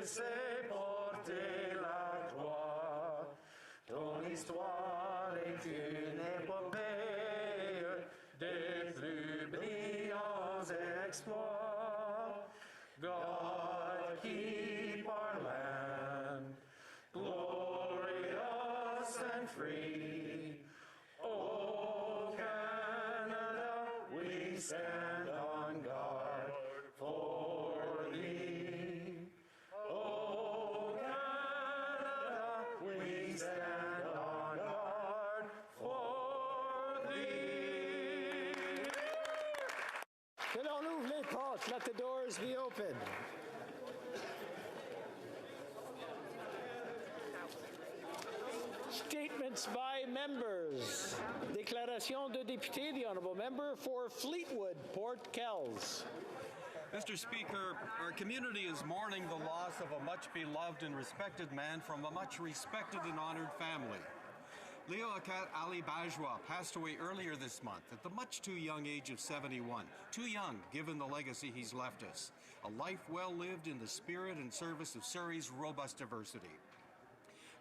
sais porter la croix. Ton histoire est une épopée des plus brillants exploits. God, keep our land glorious and free. Oh, Canada, we stand on guard for thee. Oh, Canada, we stand on guard for thee. Que l'on ouvre les portes, let the doors be open. Statements by members. Déclaration de député, the Honourable Member for Fleetwood, Port Kells. Mr. Speaker, our community is mourning the loss of a much-beloved and respected man from a much-respected and honored family. Leo Akat Ali Bajwa passed away earlier this month at the much too young age of 71. Too young, given the legacy he's left us. A life well lived in the spirit and service of Surrey's robust diversity.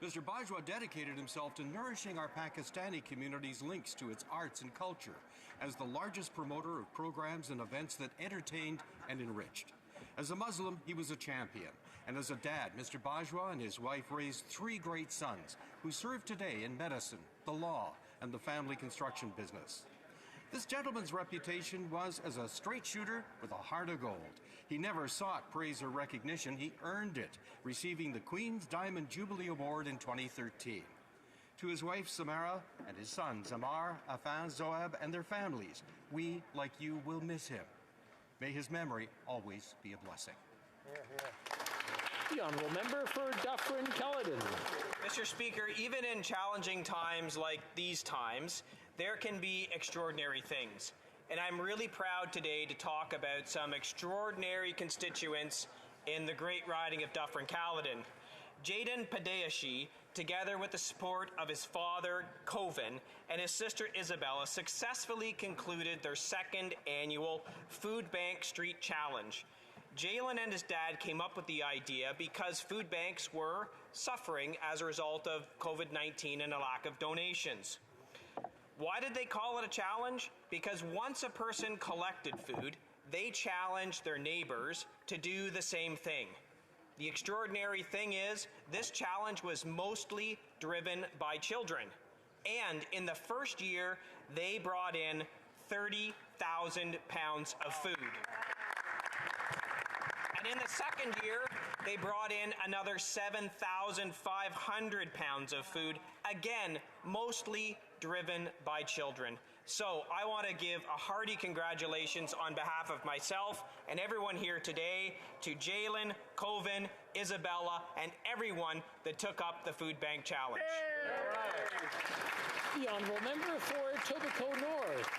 Mr. Bajwa dedicated himself to nourishing our Pakistani community's links to its arts and culture as the largest promoter of programs and events that entertained and enriched. As a Muslim, he was a champion. And as a dad, Mr. Bajwa and his wife raised 3 great sons who serve today in medicine, the law, and the family construction business. This gentleman's reputation was as a straight shooter with a heart of gold. He never sought praise or recognition, he earned it, receiving the Queen's Diamond Jubilee Award in 2013. To his wife Samara and his sons Amar, Afan, Zoab, and their families, we, like you, will miss him. May his memory always be a blessing. The Honourable Member for Dufferin-Caledon. Mr. Speaker, even in challenging times like these times, there can be extraordinary things. And I'm really proud today to talk about some extraordinary constituents in the great riding of Dufferin-Caledon. Jayden Padeashi, together with the support of his father, Coven, and his sister Isabella, successfully concluded their 2nd annual Food Bank Street Challenge. Jalen and his dad came up with the idea because food banks were suffering as a result of COVID-19 and a lack of donations. Why did they call it a challenge? Because once a person collected food, they challenged their neighbors to do the same thing. The extraordinary thing is, this challenge was mostly driven by children. And in the first year, they brought in 30,000 pounds of food. And in the second year, they brought in another 7,500 pounds of food, again, mostly driven by children. So I want to give a hearty congratulations on behalf of myself and everyone here today to Jalen, Coven, Isabella, and everyone that took up the Food Bank Challenge. The Honourable Member for Etobicoke North.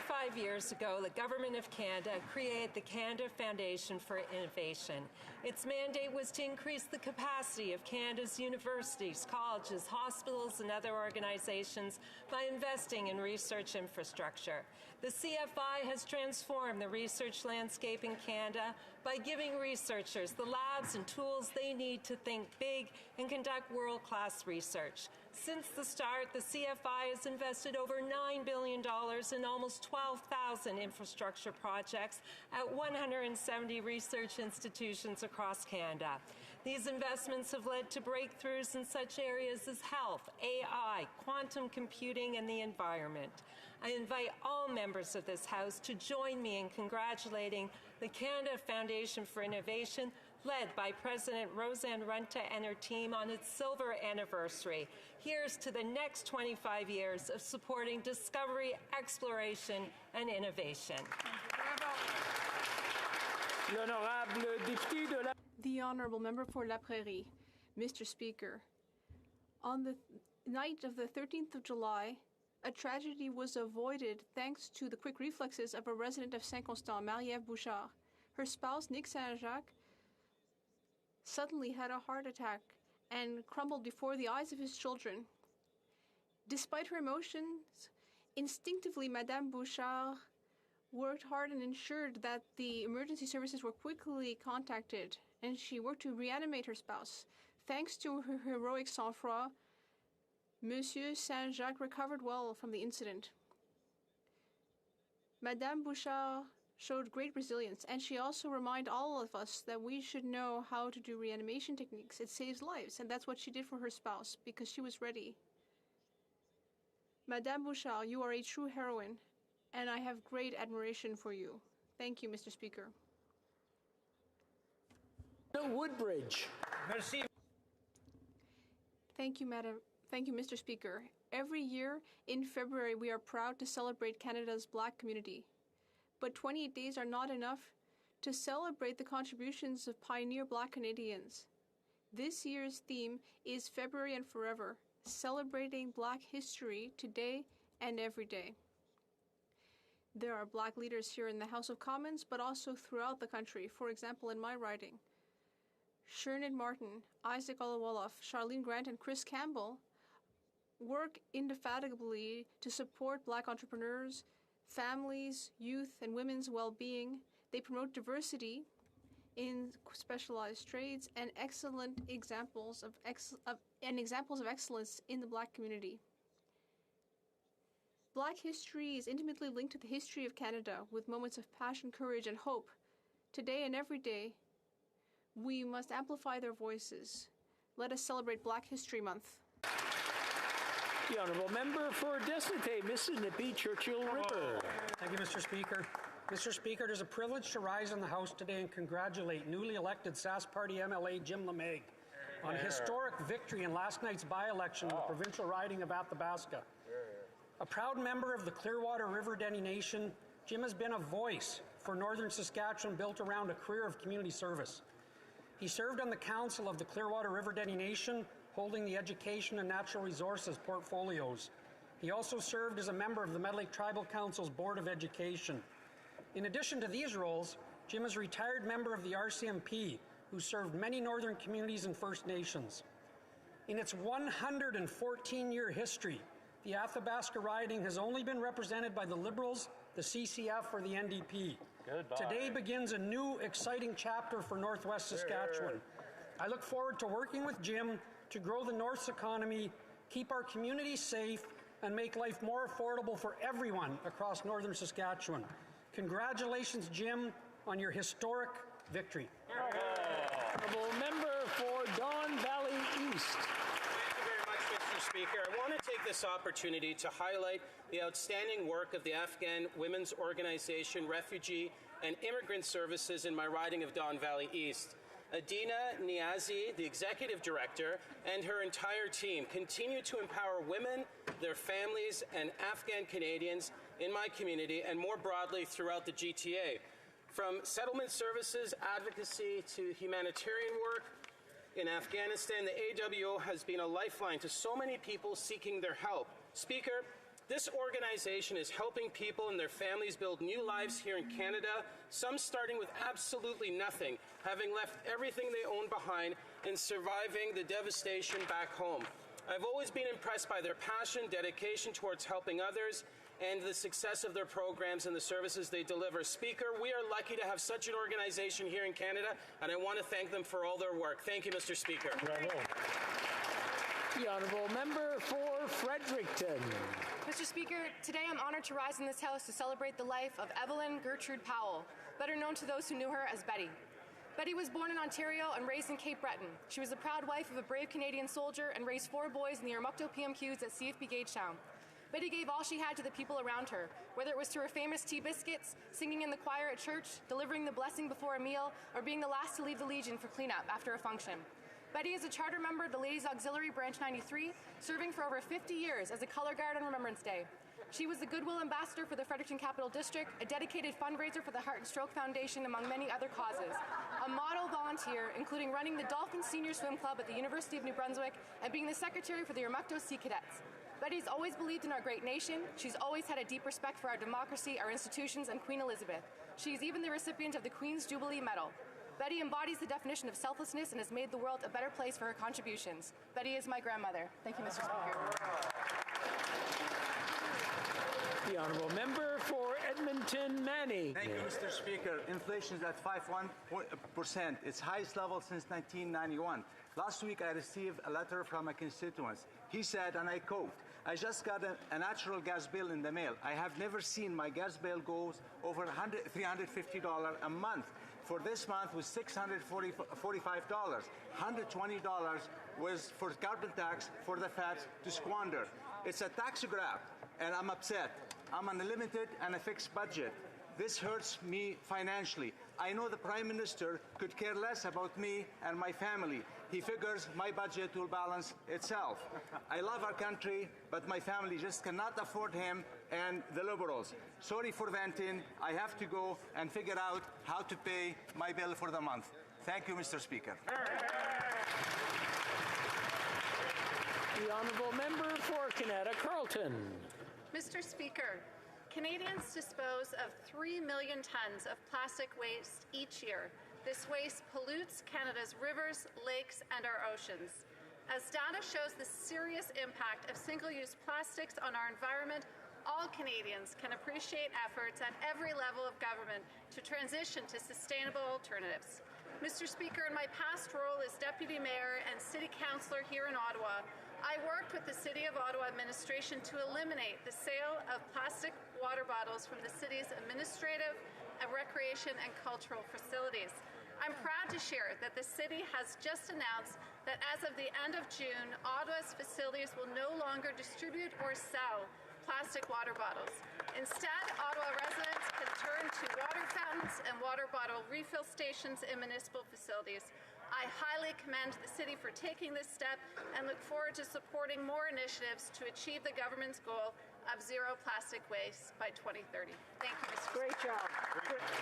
25 years ago, the Government of Canada created the Candor Foundation for Innovation. Its mandate was to increase the capacity of Canada's universities, colleges, hospitals, and other organizations by investing in research infrastructure. The CFI has transformed the research landscape in Canada by giving researchers the labs and tools they need to think big and conduct world-class research. Since the start, the CFI has invested over $9 billion in almost 12,000 infrastructure projects at 170 research institutions across Canada. These investments have led to breakthroughs in such areas as health, AI, quantum computing, and the environment. I invite all members of this House to join me in congratulating the Canada Foundation for Innovation, led by President Roseanne Runta and her team, on its silver anniversary. Here's to the next 25 years of supporting discovery, exploration, and innovation. The Honourable Member for La Prairie. Mr. Speaker, on the night of the 13th of July, a tragedy was avoided thanks to the quick reflexes of a resident of Saint-Constant, Marie-Ève Bouchard. Her spouse, Nick Saint-Jacques, suddenly had a heart attack and crumbled before the eyes of his children. Despite her emotions, instinctively Madame Bouchard worked hard and ensured that the emergency services were quickly contacted, and she worked to reanimate her spouse. Thanks to her heroic sang-froid, Monsieur Saint-Jacques recovered well from the incident. Madame Bouchard showed great resilience, and she also reminded all of us that we should know how to do reanimation techniques. It saves lives, and that's what she did for her spouse, because she was ready. Madame Bouchard, you are a true heroine, and I have great admiration for you. Thank you, Mr. Speaker. Woodbridge. Merci. Thank you, Madam. Thank you, Mr. Speaker. Every year in February, we are proud to celebrate Canada's Black community. But 28 days are not enough to celebrate the contributions of pioneer Black Canadians. This year's theme is February and Forever, celebrating Black history today and every day. There are Black leaders here in the House of Commons, but also throughout the country. For example, in my riding, Shernan Martin, Isaac Olawoloff, Charlene Grant, and Chris Campbell work indefatigably to support Black entrepreneurs, families, youth, and women's well-being. They promote diversity in specialized trades and excellent examples of excellence in the Black community. Black history is intimately linked to the history of Canada, with moments of passion, courage, and hope. Today and every day, we must amplify their voices. Let us celebrate Black History Month. The Honourable Member for Desnate, Mississippi Churchill River. Thank you, Mr. Speaker. Mr. Speaker, it is a privilege to rise in the House today and congratulate newly elected Sass Party MLA Jim LeMay on a historic victory in last night's by-election in the provincial riding of Athabasca. A proud member of the Clearwater River Denny Nation, Jim has been a voice for Northern Saskatchewan built around a career of community service. He served on the council of the Clearwater River Denny Nation, holding the Education and Natural Resources portfolios. He also served as a member of the Meadow Lake Tribal Council's Board of Education. In addition to these roles, Jim is a retired member of the RCMP, who served many northern communities and First Nations. In its 114-year history, the Athabasca riding has only been represented by the Liberals, the CCF, or the NDP. Goodbye. Today begins a new, exciting chapter for Northwest Saskatchewan. I look forward to working with Jim to grow the North's economy, keep our communities safe, and make life more affordable for everyone across Northern Saskatchewan. Congratulations, Jim, on your historic victory. Honourable Member for Don Valley East. Thank you very much, Mr. Speaker. I want to take this opportunity to highlight the outstanding work of the Afghan Women's Organization, Refugee and Immigrant Services in my riding of Don Valley East. Adina Niazi, the Executive Director, and her entire team continue to empower women, their families, and Afghan Canadians in my community and more broadly throughout the GTA. From settlement services, advocacy, to humanitarian work in Afghanistan, the AWO has been a lifeline to so many people seeking their help. Speaker, this organization is helping people and their families build new lives here in Canada, some starting with absolutely nothing, having left everything they own behind and surviving the devastation back home. I've always been impressed by their passion, dedication towards helping others, and the success of their programs and the services they deliver. Speaker, we are lucky to have such an organization here in Canada, and I want to thank them for all their work. Thank you, Mr. Speaker. Bravo. The Honourable Member for Fredericton. Mr. Speaker, today I'm honored to rise in this House to celebrate the life of Evelyn Gertrude Powell, better known to those who knew her as Betty. Betty was born in Ontario and raised in Cape Breton. She was the proud wife of a brave Canadian soldier and raised 4 boys in the Armukto PMQs at CFB Gagetown. Betty gave all she had to the people around her, whether it was through her famous tea biscuits, singing in the choir at church, delivering the blessing before a meal, or being the last to leave the Legion for cleanup after a function. Betty is a charter member of the Ladies Auxiliary Branch 93, serving for over 50 years as a color guard on Remembrance Day. She was the Goodwill Ambassador for the Fredericton Capital District, a dedicated fundraiser for the Heart and Stroke Foundation, among many other causes. A model volunteer, including running the Dolphin Senior Swim Club at the University of New Brunswick and being the secretary for the Armukto Sea Cadets. Betty's always believed in our great nation. She's always had a deep respect for our democracy, our institutions, and Queen Elizabeth. She's even the recipient of the Queen's Jubilee Medal. Betty embodies the definition of selflessness and has made the world a better place for her contributions. Betty is my grandmother. Thank you, Mr. Speaker. The honourable member for Edmonton Manning. Thank you, Mr. Speaker. Inflation is at 5.1%, its highest level since 1991. Last week, I received a letter from a constituent. He said, and I quote, "I just got a natural gas bill in the mail. I have never seen my gas bill go over $350 a month. For this month was $645. $120 was for carbon tax for the feds to squander. It's a tax grab, and I'm upset. I'm on a limited and a fixed budget. This hurts me financially. I know the Prime Minister could care less about me and my family. He figures my budget will balance itself. I love our country, but my family just cannot afford him and the Liberals. Sorry for venting. I have to go and figure out how to pay my bill for the month." Thank you, Mr. Speaker. The honourable member for Canada Carleton. Mr. Speaker, Canadians dispose of 3 million tons of plastic waste each year. This waste pollutes Canada's rivers, lakes, and our oceans. As data shows the serious impact of single-use plastics on our environment, all Canadians can appreciate efforts at every level of government to transition to sustainable alternatives. Mr. Speaker, in my past role as Deputy Mayor and City Councillor here in Ottawa, I worked with the City of Ottawa administration to eliminate the sale of plastic water bottles from the city's administrative, recreation, and cultural facilities. I'm proud to share that the city has just announced that as of the end of June, Ottawa's facilities will no longer distribute or sell plastic water bottles. Instead, Ottawa residents can turn to water fountains and water bottle refill stations in municipal facilities. I highly commend the city for taking this step and look forward to supporting more initiatives to achieve the government's goal of zero plastic waste by 2030. Thank you, Mr. Great job.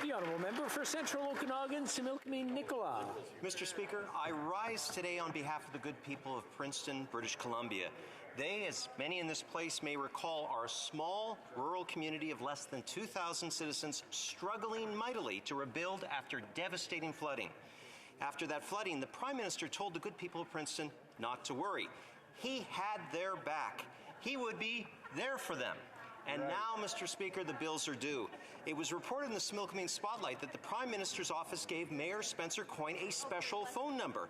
The honourable member for Central Okanagan, Similkameen Nicola. Mr. Speaker, I rise today on behalf of the good people of Princeton, British Columbia. They, as many in this place may recall, are a small rural community of less than 2,000 citizens struggling mightily to rebuild after devastating flooding. After that flooding, the Prime Minister told the good people of Princeton not to worry. He had their back. He would be there for them. And now, Mr. Speaker, the bills are due. It was reported in the Similkameen Spotlight that the Prime Minister's office gave Mayor Spencer Coyne a special phone number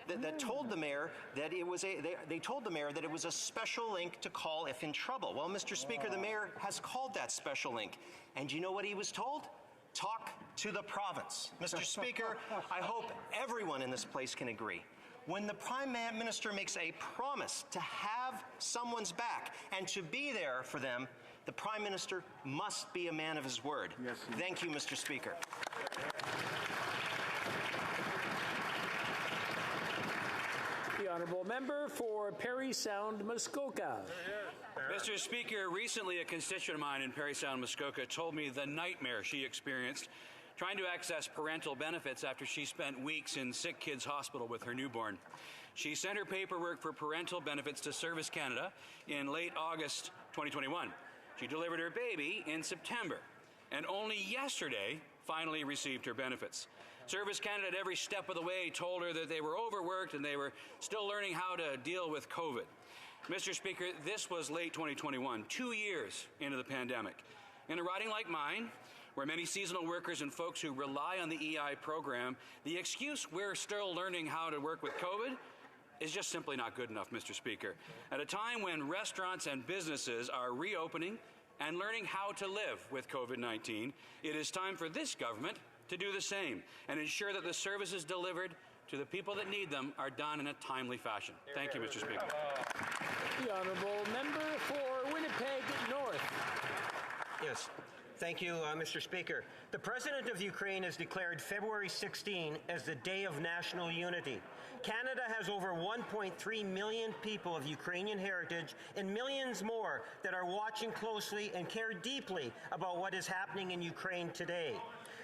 that told the mayor that it was they told the mayor that it was a special link to call if in trouble. Well, Mr. Speaker, the mayor has called that special link. And you know what he was told? Talk to the province. Mr. Speaker, I hope everyone in this place can agree. When the Prime Minister makes a promise to have someone's back and to be there for them, the Prime Minister must be a man of his word. Yes, thank you, Mr. Speaker. The honourable member for Parry Sound, Muskoka. Mr. Speaker, recently a constituent of mine in Parry Sound, Muskoka told me the nightmare she experienced trying to access parental benefits after she spent weeks in Sick Kids Hospital with her newborn. She sent her paperwork for parental benefits to Service Canada in late August 2021. She delivered her baby in September, and only yesterday finally received her benefits. Service Canada at every step of the way told her that they were overworked and they were still learning how to deal with COVID. Mr. Speaker, this was late 2021, 2 years into the pandemic. In a riding like mine, where many seasonal workers and folks who rely on the EI program, the excuse we're still learning how to work with COVID is just simply not good enough, Mr. Speaker. At a time when restaurants and businesses are reopening and learning how to live with COVID-19, it is time for this government to do the same and ensure that the services delivered to the people that need them are done in a timely fashion. Thank you, Mr. Speaker. The honourable member for Winnipeg North. Yes. Thank you, Mr. Speaker. The President of Ukraine has declared February 16 as the Day of National Unity. Canada has over 1.3 million people of Ukrainian heritage and millions more that are watching closely and care deeply about what is happening in Ukraine today.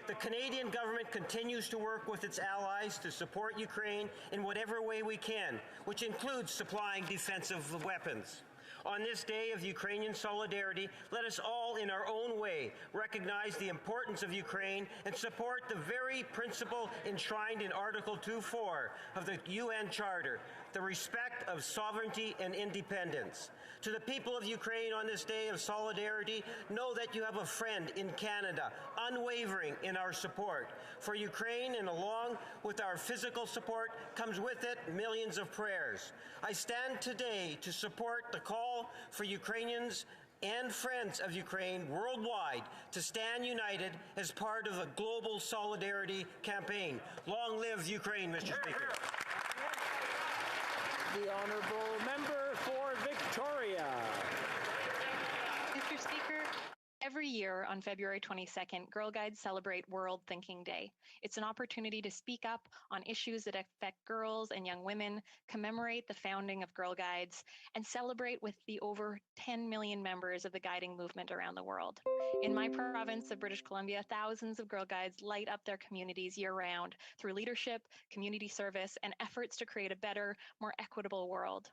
The Canadian government continues to work with its allies to support Ukraine in whatever way we can, which includes supplying defensive weapons. On this day of Ukrainian solidarity, let us all in our own way, recognize the importance of Ukraine and support the very principle enshrined in Article 2.4 of the UN Charter, the respect of sovereignty and independence. To the people of Ukraine on this day of solidarity, know that you have a friend in Canada, unwavering in our support. For Ukraine, and along with our physical support, comes with it millions of prayers. I stand today to support the call for Ukrainians and friends of Ukraine worldwide to stand united as part of a global solidarity campaign. Long live Ukraine, Mr. Speaker. The honourable member for Victoria. Mr. Speaker, every year on February 22nd, Girl Guides celebrate World Thinking Day. It's an opportunity to speak up on issues that affect girls and young women, commemorate the founding of Girl Guides, and celebrate with the over 10 million members of the guiding movement around the world. In my province of British Columbia, thousands of Girl Guides light up their communities year-round through leadership, community service, and efforts to create a better, more equitable world.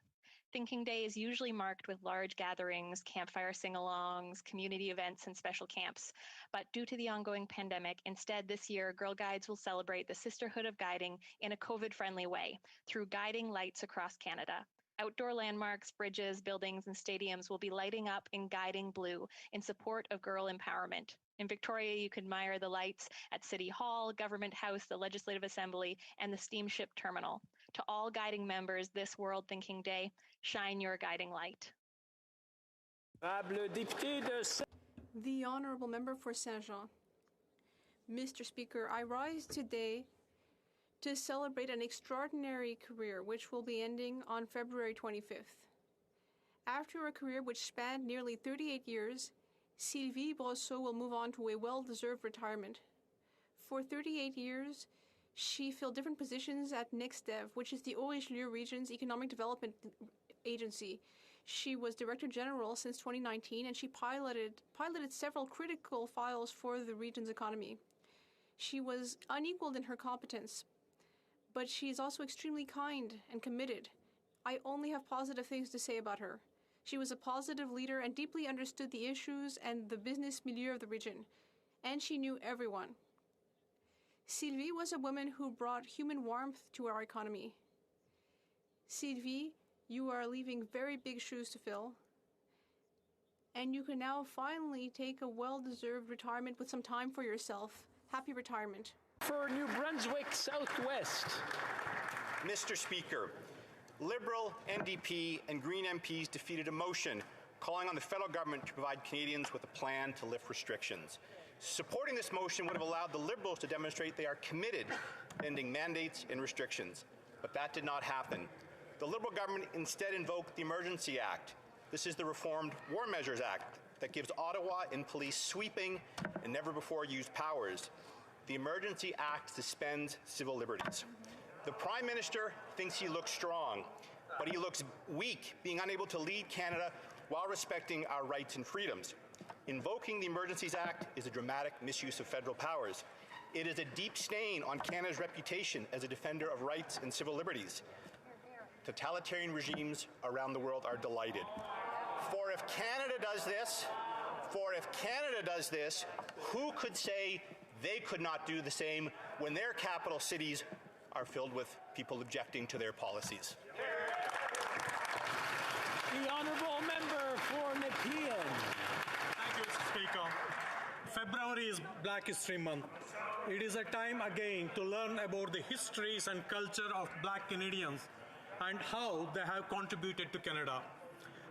Thinking Day is usually marked with large gatherings, campfire sing-alongs, community events, and special camps. But due to the ongoing pandemic, instead this year, Girl Guides will celebrate the sisterhood of guiding in a COVID-friendly way through guiding lights across Canada. Outdoor landmarks, bridges, buildings, and stadiums will be lighting up in guiding blue in support of girl empowerment. In Victoria, you can admire the lights at City Hall, Government House, the Legislative Assembly, and the steamship terminal. To all guiding members this World Thinking Day, shine your guiding light. The Honourable Member for Saint-Jean. Mr. Speaker, I rise today to celebrate an extraordinary career which will be ending on February 25th. After a career which spanned nearly 38 years, Sylvie Brosseau will move on to a well-deserved retirement. For 38 years, she filled different positions at NextDev, which is the Haut-Richelieu Region's Economic Development Agency. She was Director General since 2019, and she piloted several critical files for the region's economy. She was unequaled in her competence, but she is also extremely kind and committed. I only have positive things to say about her. She was a positive leader and deeply understood the issues and the business milieu of the region, and she knew everyone. Sylvie was a woman who brought human warmth to our economy. Sylvie, you are leaving very big shoes to fill, and you can now finally take a well-deserved retirement with some time for yourself. Happy retirement. For New Brunswick Southwest. Mr. Speaker, Liberal, NDP, and Green MPs defeated a motion calling on the federal government to provide Canadians with a plan to lift restrictions. Supporting this motion would have allowed the Liberals to demonstrate they are committed to ending mandates and restrictions, but that did not happen. The Liberal government instead invoked the Emergency Act. This is the reformed War Measures Act that gives Ottawa and police sweeping and never-before-used powers. The Emergency Act suspends civil liberties. The Prime Minister thinks he looks strong, but he looks weak, being unable to lead Canada while respecting our rights and freedoms. Invoking the Emergencies Act is a dramatic misuse of federal powers. It is a deep stain on Canada's reputation as a defender of rights and civil liberties. Totalitarian regimes around the world are delighted. For if Canada does this, who could say they could not do the same when their capital cities are filled with people objecting to their policies? The Honourable Member for Nepean. Thank you, Mr. Speaker. February is Black History Month. It is a time again to learn about the histories and culture of Black Canadians and how they have contributed to Canada.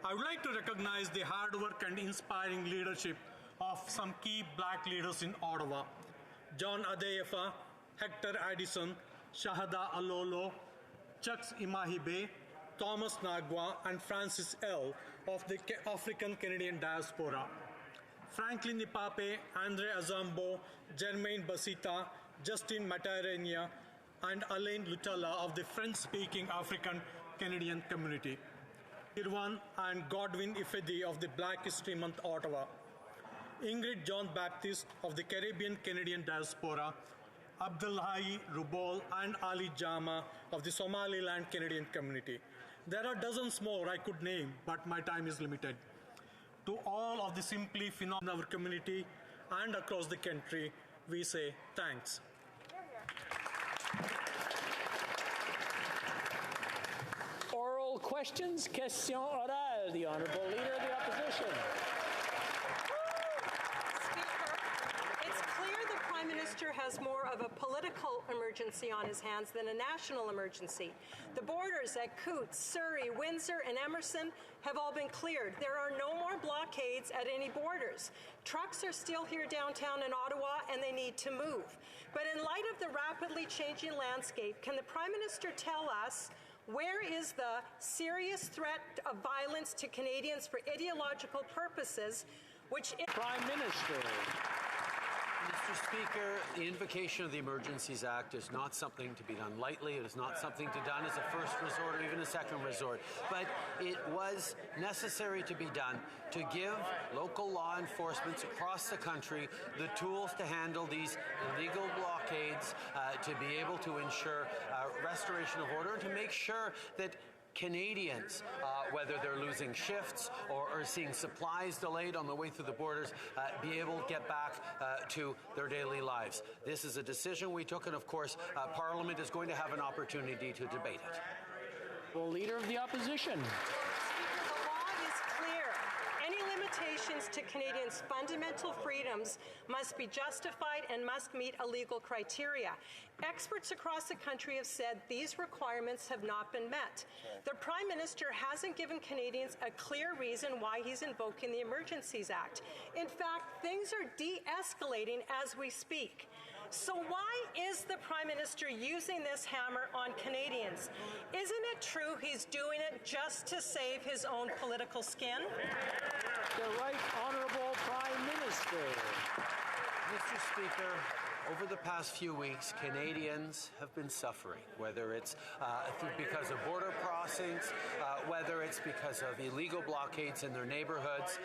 I would like to recognize the hard work and inspiring leadership of some key Black leaders in Ottawa. John Adeyefa, Hector Addison, Shahada Alolo, Chucks Imahibe, Thomas Nagwa, and Francis L. of the African-Canadian diaspora. Franklin Nipape, Andre Azambo, Germaine Basita, Justin Matarenia, and Alain Lutala of the French-speaking African-Canadian community. Irwan and Godwin Ifedi of the Black History Month, Ottawa. Ingrid John Baptiste of the Caribbean-Canadian diaspora, Abdullahi Rubol and Ali Jama of the Somaliland Canadian community. There are dozens more I could name, but my time is limited. to all of the simply phenomenal in our community and across the country, we say thanks. Oral questions, question orale. The Honourable Leader of the Opposition. Speaker, it's clear the Prime Minister has more of a political emergency on his hands than a national emergency. The borders at Coutts, Surrey, Windsor and Emerson have all been cleared. There are no more blockades at any borders. Trucks are still here downtown in Ottawa and they need to move. But in light of the rapidly changing landscape, can the Prime Minister tell us where is the serious threat of violence to Canadians for ideological purposes, which Prime Minister. Mr. Speaker, the invocation of the Emergencies Act is not something to be done lightly. It is not something to be done as a first resort or even a second resort. But it was necessary to be done to give local law enforcement across the country the tools to handle these illegal blockades, to be able to ensure restoration of order, and to make sure that Canadians, whether they're losing shifts or seeing supplies delayed on the way through the borders, be able to get back to their daily lives. This is a decision we took, and of course, Parliament is going to have an opportunity to debate it. Well, Leader of the Opposition. the law is clear. Any limitations to Canadians' fundamental freedoms must be justified and must meet a legal criteria. Experts across the country have said these requirements have not been met. The Prime Minister hasn't given Canadians a clear reason why he's invoking the Emergencies Act. In fact, things are de-escalating as we speak. So why is the Prime Minister using this hammer on Canadians? Isn't it true he's doing it just to save his own political skin? The Right Honourable Prime Minister. Mr. Speaker, over the past few weeks, Canadians have been suffering, whether it's because of border crossings, whether it's because of illegal blockades in their neighborhoods.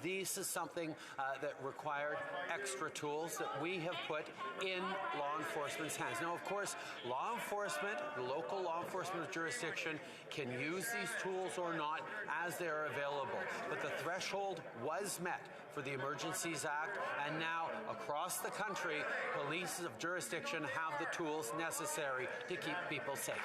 This is something that required extra tools that we have put in law enforcement's hands. Now, of course, law enforcement, the local law enforcement jurisdiction, can use these tools or not as they are available. But the threshold was met for the Emergencies Act, and now across the country, police of jurisdiction have the tools necessary to keep people safe.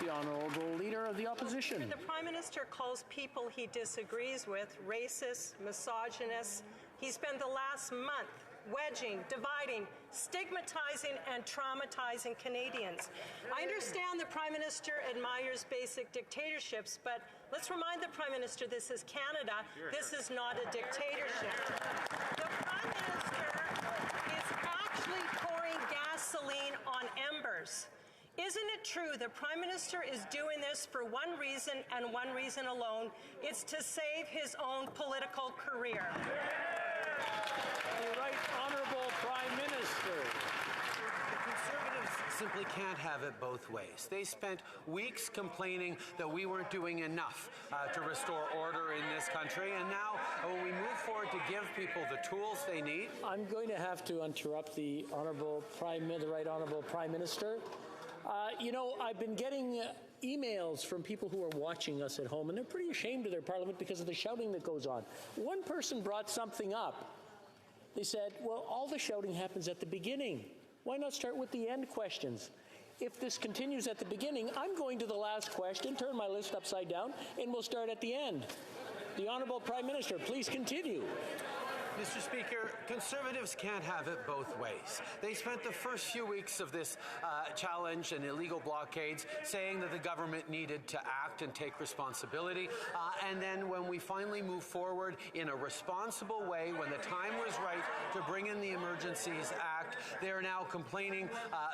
The Honourable Leader of the Opposition. The Prime Minister calls people he disagrees with racist, misogynist. He spent the last month wedging, dividing, stigmatizing, and traumatizing Canadians. I understand the Prime Minister admires basic dictatorships, but let's remind the Prime Minister this is Canada. This is not a dictatorship. The Prime Minister is actually pouring gasoline on embers. Isn't it true the Prime Minister is doing this for one reason and one reason alone? It's to save his own political career. The Right Honourable Prime Minister. The Conservatives simply can't have it both ways. They spent weeks complaining that we weren't doing enough to restore order in this country, and now when we move forward to give people the tools they need. I'm going to have to interrupt the Right Honourable Prime Minister. You know, I've been getting emails from people who are watching us at home, and they're pretty ashamed of their parliament because of the shouting that goes on. One person brought something up. They said, well, all the shouting happens at the beginning. Why not start with the end questions? If this continues at the beginning, I'm going to the last question, turn my list upside down, and we'll start at the end. The Honourable Prime Minister, please continue. Mr. Speaker, Conservatives can't have it both ways. They spent the first few weeks of this challenge and illegal blockades saying that the government needed to act and take responsibility. And then when we finally moved forward in a responsible way, when the time was right to bring in the Emergencies Act, they're now complaining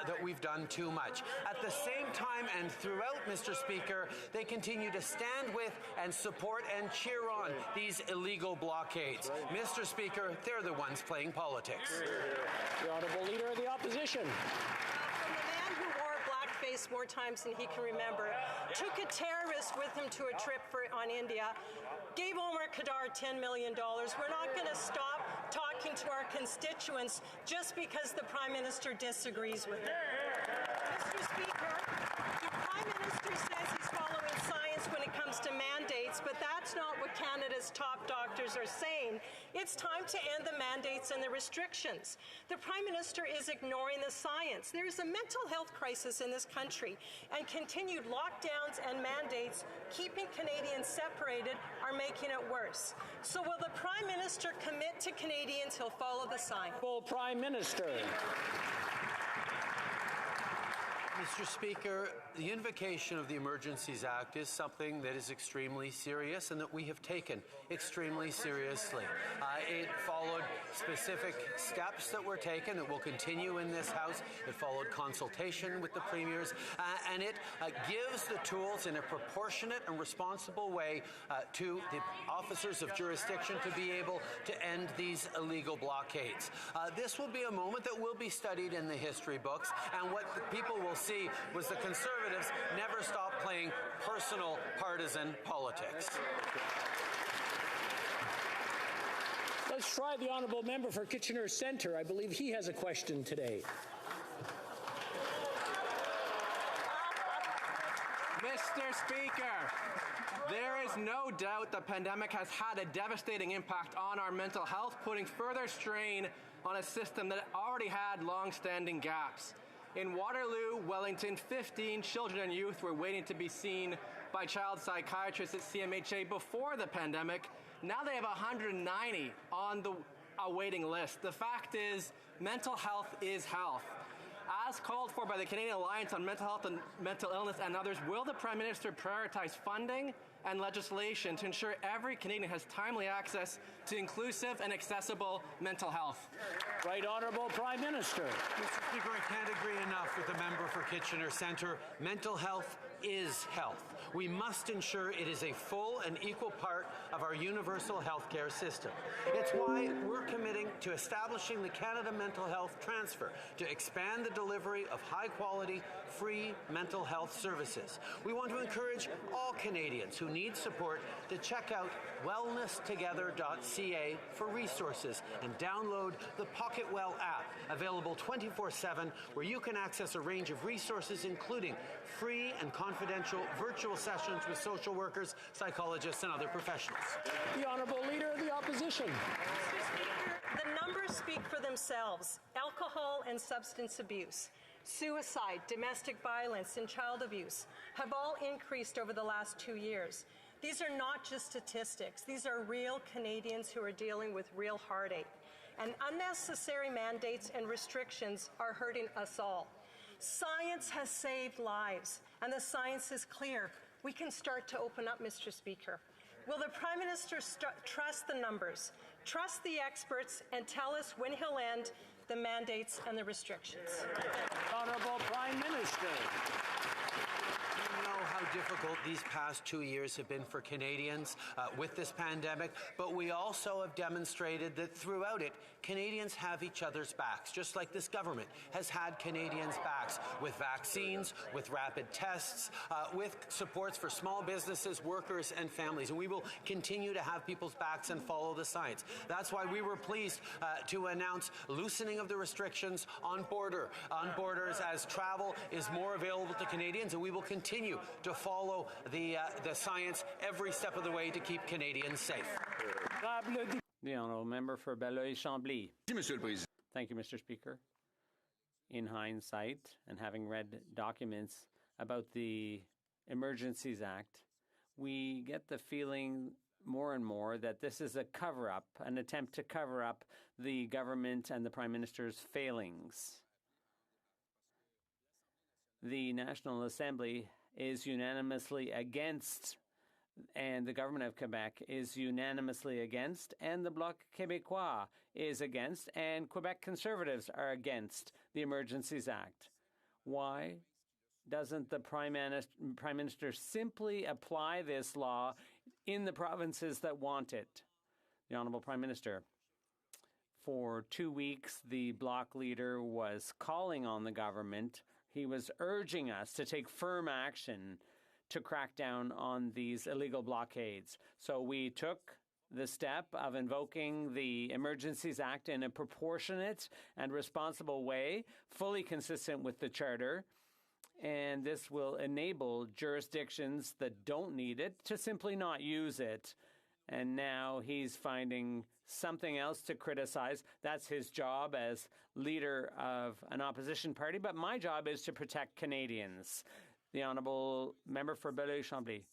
that we've done too much. At the same time and throughout, Mr. Speaker, they continue to stand with and support and cheer on these illegal blockades. Mr. Speaker, they're the ones playing politics. The Honourable Leader of the Opposition. From the man who wore blackface more times than he can remember, took a terrorist with him to a trip on India, gave Omar Candor $10 million. We're not going to stop talking to our constituents just because the Prime Minister disagrees with them. Mr. Speaker, the Prime Prime Minister says he's following science when it comes to mandates, but that's not what Canada's top doctors are saying. It's time to end the mandates and the restrictions. The Prime Minister is ignoring the science. There is a mental health crisis in this country, and continued lockdowns and mandates keeping Canadians separated are making it worse. So will the Prime Minister commit to Canadians he'll follow the science? Well, Prime Minister. Mr. Speaker, the invocation of the Emergencies Act is something that is extremely serious and that we have taken extremely seriously. It followed specific steps that were taken that will continue in this House. It followed consultation with the premiers, and it gives the tools in a proportionate and responsible way to the officers of jurisdiction to be able to end these illegal blockades. This will be a moment that will be studied in the history books, and what the people will see was the Conservatives never stop playing personal partisan politics. Let's try the honourable member for Kitchener Centre. I believe he has a question today. Mr. Speaker, there is no doubt the pandemic has had a devastating impact on our mental health, putting further strain on a system that already had long-standing gaps. In Waterloo, Wellington, 15 children and youth were waiting to be seen by child psychiatrists at CMHA before the pandemic. Now they have 190 on the waiting list. The fact is, mental health is health. As called for by the Canadian Alliance on Mental Health and Mental Illness and others, will the Prime Minister prioritize funding and legislation to ensure every Canadian has timely access to inclusive and accessible mental health? Right Honourable Prime Minister. Mr. Speaker, I can't agree enough with the member for Kitchener Centre. Mental health is health. We must ensure it is a full and equal part of our universal health care system. It's why we're committing to establishing the Canada Mental Health Transfer to expand the delivery of high-quality, free mental health services. We want to encourage all Canadians who need support to check out wellnesstogether.ca for resources and download the PocketWell app, available 24/7, where you can access a range of resources, including free and confidential virtual sessions with social workers, psychologists, and other professionals. The Honourable Leader of the Opposition. Mr. Speaker, the numbers speak for themselves. Alcohol and substance abuse, suicide, domestic violence, and child abuse have all increased over the last 2 years. These are not just statistics. These are real Canadians who are dealing with real heartache. And unnecessary mandates and restrictions are hurting us all. Science has saved lives, and the science is clear. We can start to open up, Mr. Speaker. Will the Prime Minister trust the numbers, trust the experts, and tell us when he'll end the mandates and the restrictions? Honourable Prime Minister. We know how difficult these past 2 years have been for Canadians with this pandemic, but we also have demonstrated that throughout it, Canadians have each other's backs, just like this government has had Canadians' backs with vaccines, with rapid tests, with supports for small businesses, workers, and families. And we will continue to have people's backs and follow the science. That's why we were pleased to announce loosening of the restrictions on borders as travel is more available to Canadians, and we will continue to follow the science every step of the way to keep Canadians safe. The Honourable Member for Belleuil-Chambly. Thank you, Mr. Speaker. In hindsight, and having read documents about the Emergencies Act, we get the feeling more and more that this is a cover-up, an attempt to cover up the government and the Prime Minister's failings. The National Assembly is unanimously against, and the government of Quebec is unanimously against, and the Bloc Québécois is against, and Quebec Conservatives are against the Emergencies Act. Why doesn't the Prime Minister simply apply this law in the provinces that want it? The Honourable Prime Minister. For 2 weeks, the Bloc leader was calling on the government. He was urging us to take firm action to crack down on these illegal blockades. So we took the step of invoking the Emergencies Act in a proportionate and responsible way, fully consistent with the Charter. And this will enable jurisdictions that don't need it to simply not use it. And now he's finding something else to criticize. That's his job as leader of an opposition party. But my job is to protect Canadians. The Honourable Member for Belleuil-Chambly.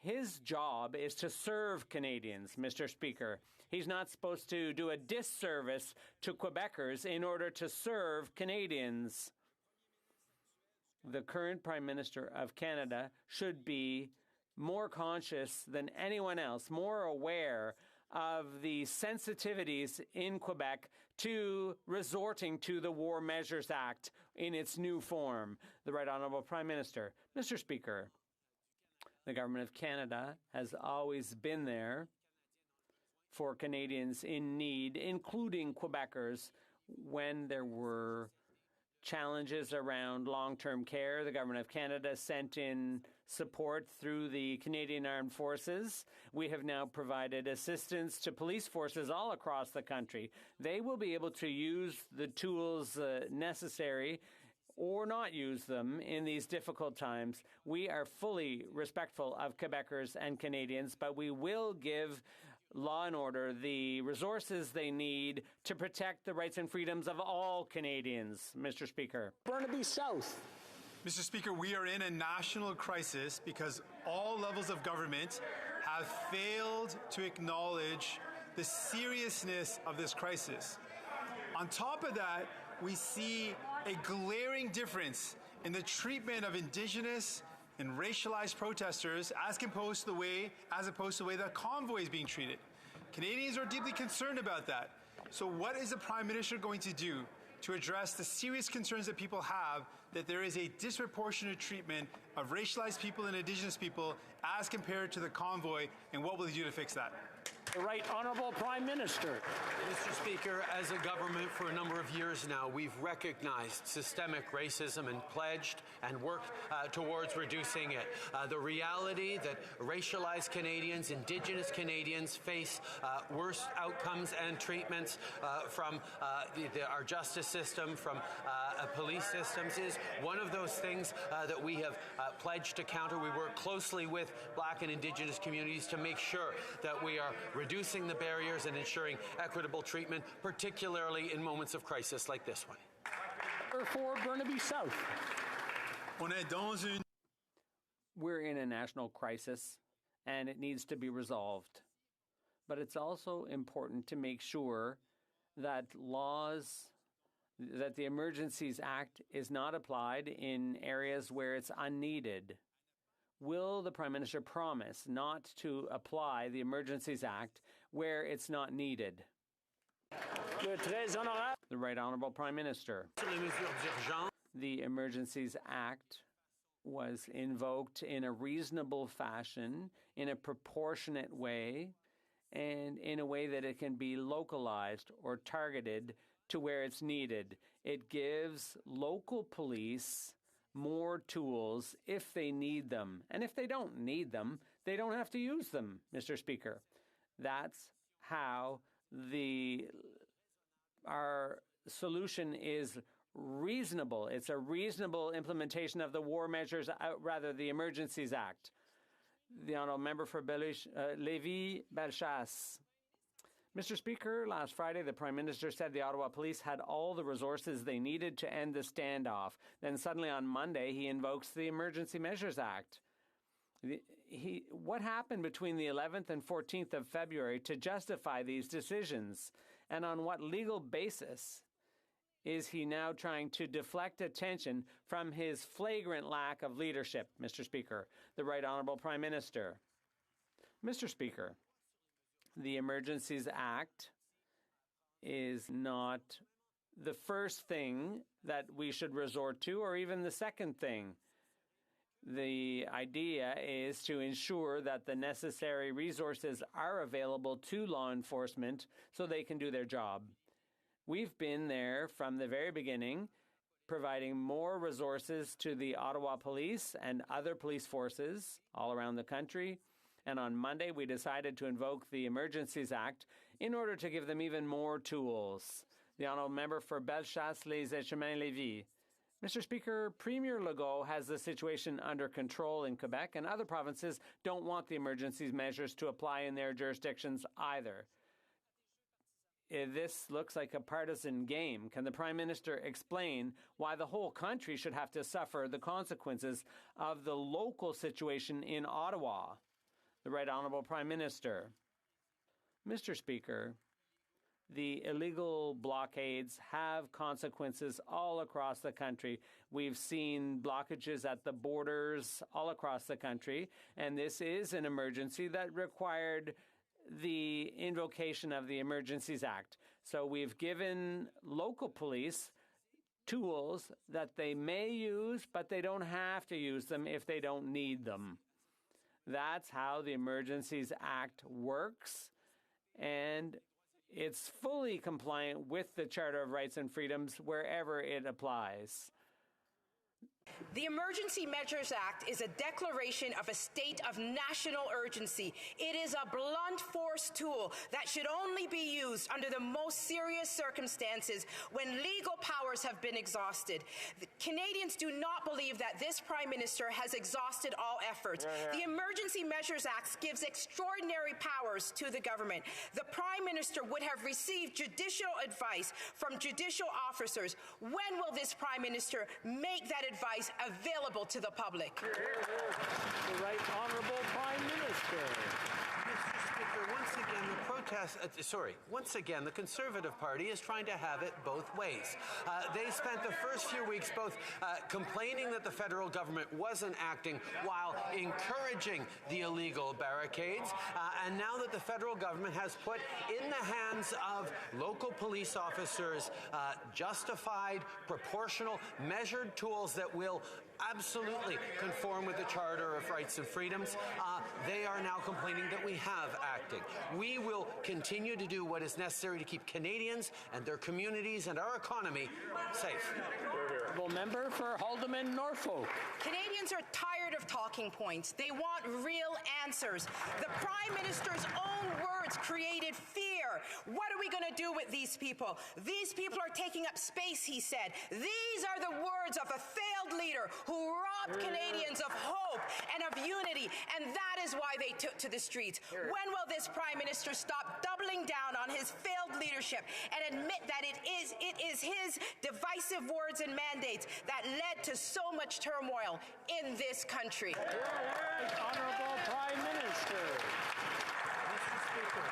His job is to serve Canadians, Mr. Speaker. He's not supposed to do a disservice to Quebecers in order to serve Canadians. The current Prime Minister of Canada should be more conscious than anyone else, more aware of the sensitivities in Quebec to resorting to the War Measures Act in its new form. The Right Honourable Prime Minister. Mr. Speaker, the Government of Canada has always been there for Canadians in need, including Quebecers, when there were challenges around long-term care. The Government of Canada sent in support through the Canadian Armed Forces. We have now provided assistance to police forces all across the country. They will be able to use the tools necessary or not use them in these difficult times. We are fully respectful of Quebecers and Canadians, but we will give law and order the resources they need to protect the rights and freedoms of all Canadians, Mr. Speaker. Burnaby South. Mr. Speaker, we are in a national crisis because all levels of government have failed to acknowledge the seriousness of this crisis. On top of that, we see a glaring difference in the treatment of Indigenous and racialized protesters as opposed to the way the convoy is being treated. Canadians are deeply concerned about that. So what is the Prime Minister going to do to address the serious concerns that people have that there is a disproportionate treatment of racialized people and Indigenous people as compared to the convoy, and what will he do to fix that? The Right Honourable Prime Minister. Mr. Speaker, as a government for a number of years now, we've recognized systemic racism and pledged and worked towards reducing it. The reality that racialized Canadians, Indigenous Canadians face worse outcomes and treatments from our justice system, from police systems, is one of those things that we have pledged to counter. We work closely with Black and Indigenous communities to make sure that we are reducing the barriers and ensuring equitable treatment, particularly in moments of crisis like this one. For Burnaby South. We're in a national crisis, and it needs to be resolved. But it's also important to make sure that that the Emergencies Act is not applied in areas where it's unneeded. Will the Prime Minister promise not to apply the Emergencies Act where it's not needed? The Right Honourable Prime Minister. The Emergencies Act was invoked in a reasonable fashion, in a proportionate way, and in a way that it can be localized or targeted to where it's needed. It gives local police more tools if they need them. And if they don't need them, they don't have to use them, Mr. Speaker. That's how our solution is reasonable. It's a reasonable implementation of the War Measures, the Emergencies Act. The Honourable Member for Lévis-Bellechasse. Mr. Speaker, last Friday, the Prime Minister said the Ottawa Police had all the resources they needed to end the standoff. Then suddenly on Monday, he invokes the Emergency Measures Act. What happened between the 11th and 14th of February to justify these decisions? And on what legal basis is he now trying to deflect attention from his flagrant lack of leadership, Mr. Speaker? The Right Honourable Prime Minister. Mr. Speaker, the Emergencies Act is not the first thing that we should resort to, or even the second thing. The idea is to ensure that the necessary resources are available to law enforcement so they can do their job. We've been there from the very beginning, providing more resources to the Ottawa Police and other police forces all around the country. And on Monday, we decided to invoke the Emergencies Act in order to give them even more tools. The Honourable Member for Bellechasse-les-Échemins-Lévis. Mr. Speaker, Premier Legault has the situation under control in Quebec, and other provinces don't want the emergency measures to apply in their jurisdictions either. This looks like a partisan game. Can the Prime Minister explain why the whole country should have to suffer the consequences of the local situation in Ottawa? The Right Honourable Prime Minister. Mr. Speaker, the illegal blockades have consequences all across the country. We've seen blockages at the borders all across the country, and this is an emergency that required the invocation of the Emergencies Act. So we've given local police tools that they may use, but they don't have to use them if they don't need them. That's how the Emergencies Act works, and it's fully compliant with the Charter of Rights and Freedoms wherever it applies. The Emergency Measures Act is a declaration of a state of national urgency. It is a blunt force tool that should only be used under the most serious circumstances when legal powers have been exhausted. The Canadians do not believe that this Prime Minister has exhausted all efforts. The Emergency Measures Act gives extraordinary powers to the government. The Prime Minister would have received judicial advice from judicial officers. When will this Prime Minister make that advice available to the public? The Right Honourable Prime Minister. Mr. Speaker, once again, the Conservative Party is trying to have it both ways. They spent the first few weeks both complaining that the federal government wasn't acting while encouraging the illegal barricades, and now that the federal government has put in the hands of local police officers justified, proportional, measured tools that will absolutely conform with the Charter of Rights and Freedoms, they are now complaining that we have acted. We will continue to do what is necessary to keep Canadians and their communities and our economy safe. Member for Haldimand Norfolk. Canadians are tired of talking points. They want real answers. The Prime Minister's own words created fear. What are we going to do with these people? These people are taking up space, he said. These are the words of a failed leader who robbed Canadians of hope and of unity, and that is why they took to the streets. When will this Prime Minister stop doubling down on his failed leadership and admit that it is his divisive words and mandates that led to so much turmoil in this country? Honourable Prime Minister. Mr. Speaker,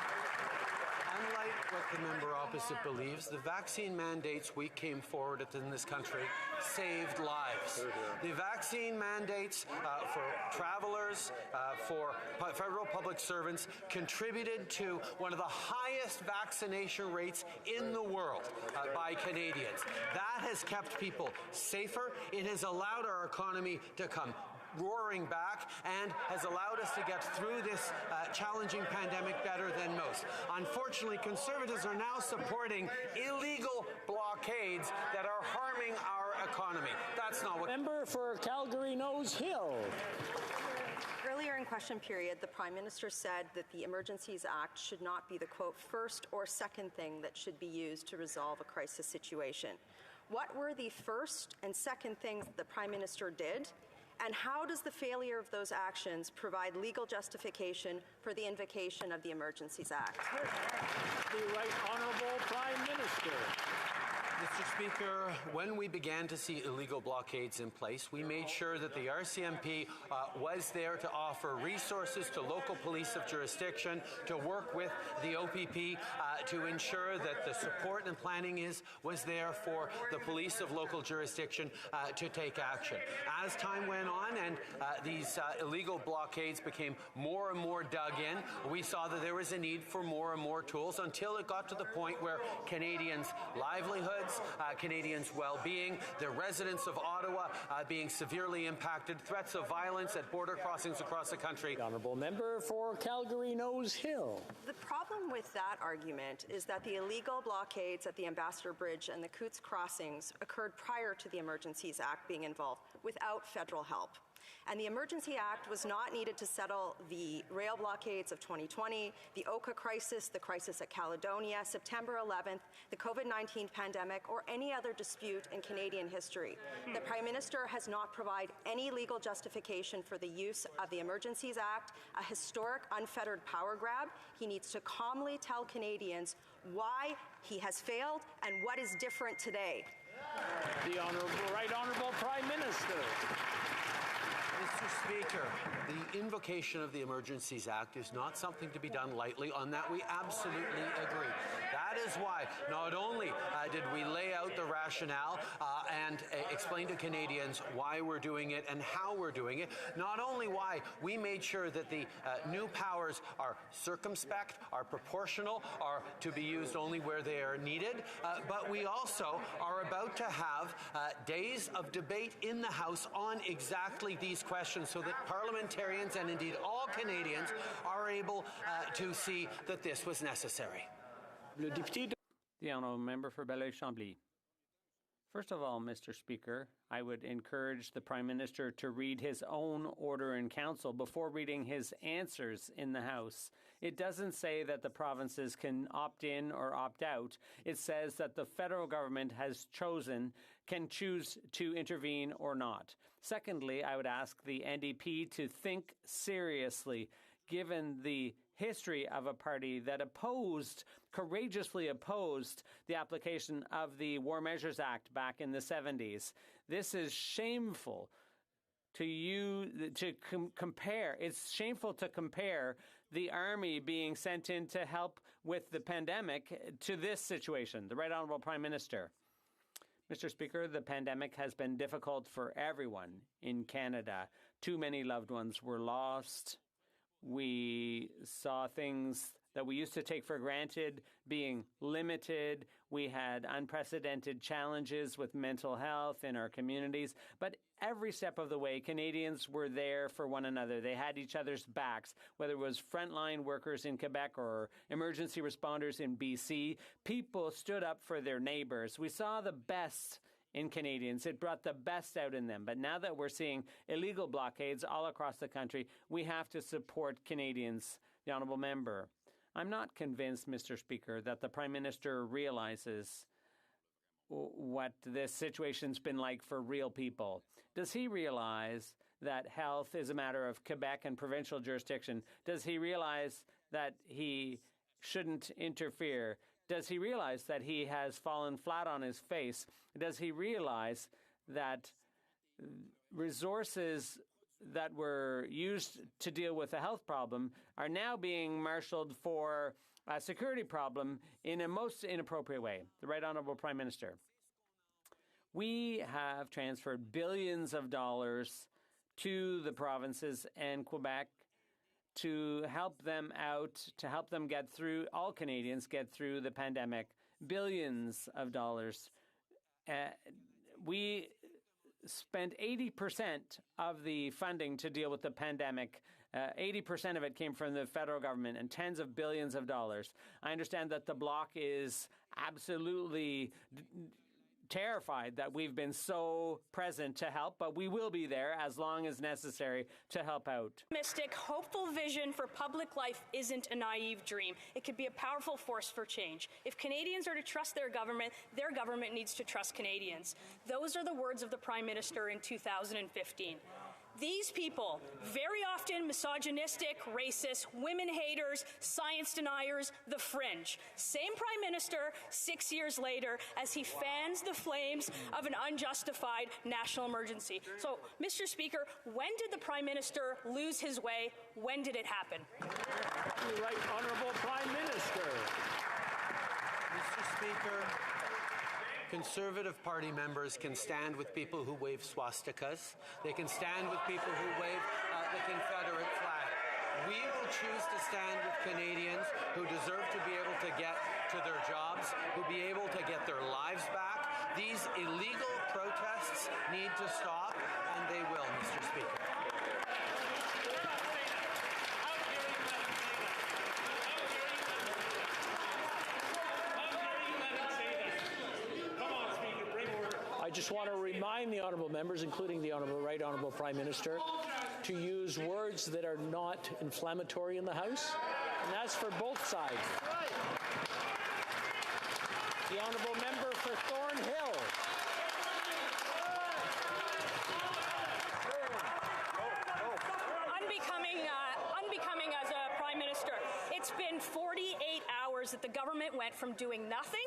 unlike what the member opposite believes, the vaccine mandates we came forward with in this country saved lives. The vaccine mandates for travelers, for federal public servants, contributed to one of the highest vaccination rates in the world by Canadians. That has kept people safer. It has allowed our economy to come roaring back and has allowed us to get through this challenging pandemic better than most. Unfortunately, Conservatives are now supporting illegal blockades that are harming our economy. That's not what... Member for Calgary Nose Hill. Earlier in question period, the Prime Minister said that the Emergencies Act should not be the, quote, first or second thing that should be used to resolve a crisis situation. What were the first and second things that the Prime Minister did? And how does the failure of those actions provide legal justification for the invocation of the Emergencies Act? The Right Honourable Prime Minister. Mr. Speaker, when we began to see illegal blockades in place, we made sure that the RCMP was there to offer resources to local police of jurisdiction, to work with the OPP, to ensure that the support and planning was there for the police of local jurisdiction to take action. As time went on and these illegal blockades became more and more dug in, we saw that there was a need for more and more tools until it got to the point where Canadians' livelihoods, Canadians' well-being, the residents of Ottawa being severely impacted, threats of violence at border crossings across the country. The Honourable Member for Calgary Nose Hill. The problem with that argument is that the illegal blockades at the Ambassador Bridge and the Coots crossings occurred prior to the Emergencies Act being involved, without federal help. And the Emergency Act was not needed to settle the rail blockades of 2020, the Oka crisis, the crisis at Caledonia, September 11th, the COVID-19 pandemic, or any other dispute in Canadian history. The Prime Minister has not provided any legal justification for the use of the Emergencies Act, a historic unfettered power grab. He needs to calmly tell Canadians why he has failed and what is different today. The Right Honourable Prime Minister. Mr. Speaker, the invocation of the Emergencies Act is not something to be done lightly. On that, we absolutely agree. That is why not only did we lay out the rationale and explain to Canadians why we're doing it and how we're doing it, not only why we made sure that the new powers are circumspect, are proportional, are to be used only where they are needed, but we also are about to have days of debate in the House on exactly these questions so that parliamentarians and indeed all Canadians are able to see that this was necessary. The Honourable Member for Belleuil-Chambly. First of all, Mr. Speaker, I would encourage the Prime Minister to read his own order in Council before reading his answers in the House. It doesn't say that the provinces can opt in or opt out. It says that the federal government can choose to intervene or not. Secondly, I would ask the NDP to think seriously, given the history of a party that courageously opposed the application of the War Measures Act back in the 70s. This is shameful compare. It's shameful to compare the army being sent in to help with the pandemic to this situation. The Right Honourable Prime Minister. Mr. Speaker, the pandemic has been difficult for everyone in Canada. Too many loved ones were lost. We saw things that we used to take for granted being limited. We had unprecedented challenges with mental health in our communities. But every step of the way, Canadians were there for one another. They had each other's backs, whether it was frontline workers in Quebec or emergency responders in BC. People stood up for their neighbors. We saw the best in Canadians. It brought the best out in them. But now that we're seeing illegal blockades all across the country, we have to support Canadians. The Honourable Member. I'm not convinced, Mr. Speaker, that the Prime Minister realizes what this situation's been like for real people. Does he realize that health is a matter of Quebec and provincial jurisdiction? Does he realize that he shouldn't interfere? Does he realize that he has fallen flat on his face? Does he realize that resources that were used to deal with a health problem are now being marshaled for a security problem in a most inappropriate way? The Right Honourable Prime Minister. We have transferred billions of dollars to the provinces and Quebec to help them out, to help them get through, all Canadians get through the pandemic. Billions of dollars. We spent 80% of the funding to deal with the pandemic. 80% of it came from the federal government and tens of billions of dollars. I understand that the Bloc is absolutely terrified that we've been so present to help, but we will be there as long as necessary to help out. Optimistic, hopeful vision for public life isn't a naive dream. It could be a powerful force for change. If Canadians are to trust their government needs to trust Canadians. Those are the words of the Prime Minister in 2015. These people, very often misogynistic, racist, women haters, science deniers, the fringe. Same Prime Minister 6 years later as he fans the flames of an unjustified national emergency. So, Mr. Speaker, when did the Prime Minister lose his way? When did it happen? The Right Honourable Prime Minister. Mr. Speaker, Conservative Party members can stand with people who wave swastikas. They can stand with people who wave the Confederate flag. We will choose to stand with Canadians who deserve to be able to get to their jobs, who be able to get their lives back. These illegal protests need to stop, and they will, Mr. Speaker. just want to remind the honourable members, including the Right Honourable Prime Minister, to use words that are not inflammatory in the House, and that's for both sides. The honourable member for Thornhill. Unbecoming as a Prime Minister. It's been 48 hours that the government went from doing nothing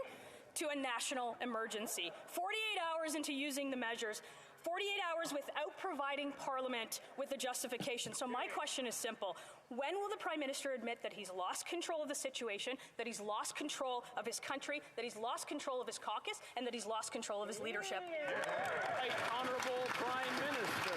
to a national emergency. 48 hours into using the measures. 48 hours without providing Parliament with a justification. So my question is simple. When will the Prime Minister admit that he's lost control of the situation, that he's lost control of his country, that he's lost control of his caucus, and that he's lost control of his leadership? Right Honourable Prime Minister.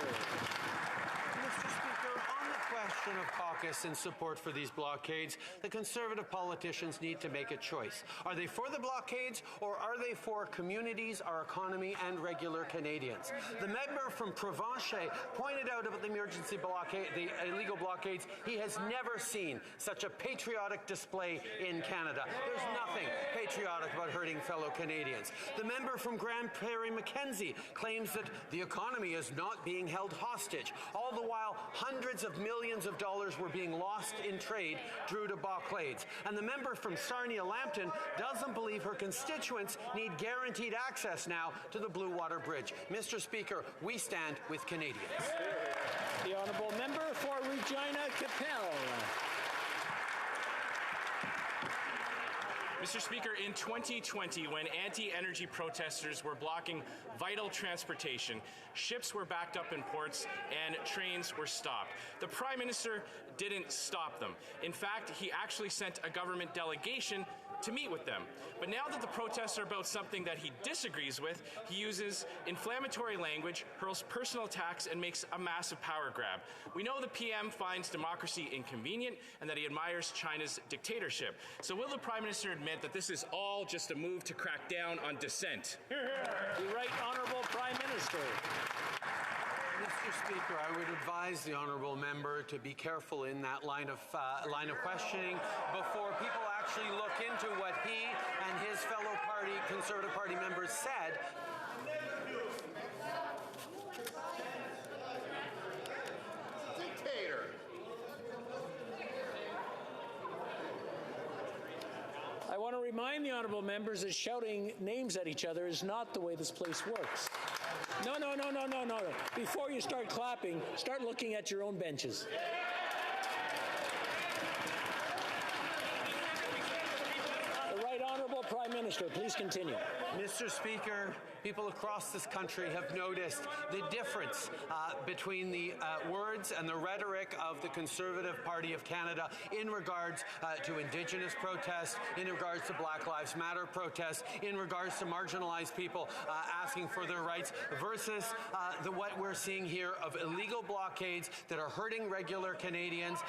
Mr. Speaker, on the question of caucus and support for these blockades, the Conservative politicians need to make a choice. Are they for the blockades, or are they for communities, our economy, and regular Canadians? The member from Provencher pointed out about the emergency blockade, the illegal blockades. He has never seen such a patriotic display in Canada. There's nothing patriotic about hurting fellow Canadians. The member from Grand Prairie Mackenzie claims that the economy is not being held hostage. All the while, hundreds of millions of dollars were being lost in trade due to blockades. And the member from Sarnia-Lambton doesn't believe her constituents need guaranteed access now to the Blue Water Bridge. Mr. Speaker, we stand with Canadians. The honourable member for Regina Capel. Mr. Speaker, in 2020, when anti-energy protesters were blocking vital transportation, ships were backed up in ports and trains were stopped. The Prime Minister didn't stop them. In fact, he actually sent a government delegation to meet with them. But now that the protests are about something that he disagrees with, he uses inflammatory language, hurls personal attacks, and makes a massive power grab. We know the PM finds democracy inconvenient and that he admires China's dictatorship. So will the Prime Minister admit that this is all just a move to crack down on dissent? The Right Honourable Prime Minister. Mr. Speaker, I would advise the honourable member to be careful in that line of questioning before people actually look into what he and his fellow Conservative Party members said. Dictator. I want to remind the honourable members that shouting names at each other is not the way this place works. No. Before you start clapping, start looking at your own benches. The Right Honourable Prime Minister, please continue. Mr. Speaker, people across this country have noticed the difference between the words and the rhetoric of the Conservative Party of Canada in regards to Indigenous protests, in regards to Black Lives Matter protests, in regards to marginalized people asking for their rights, versus what we're seeing here of illegal blockades that are hurting regular Canadians,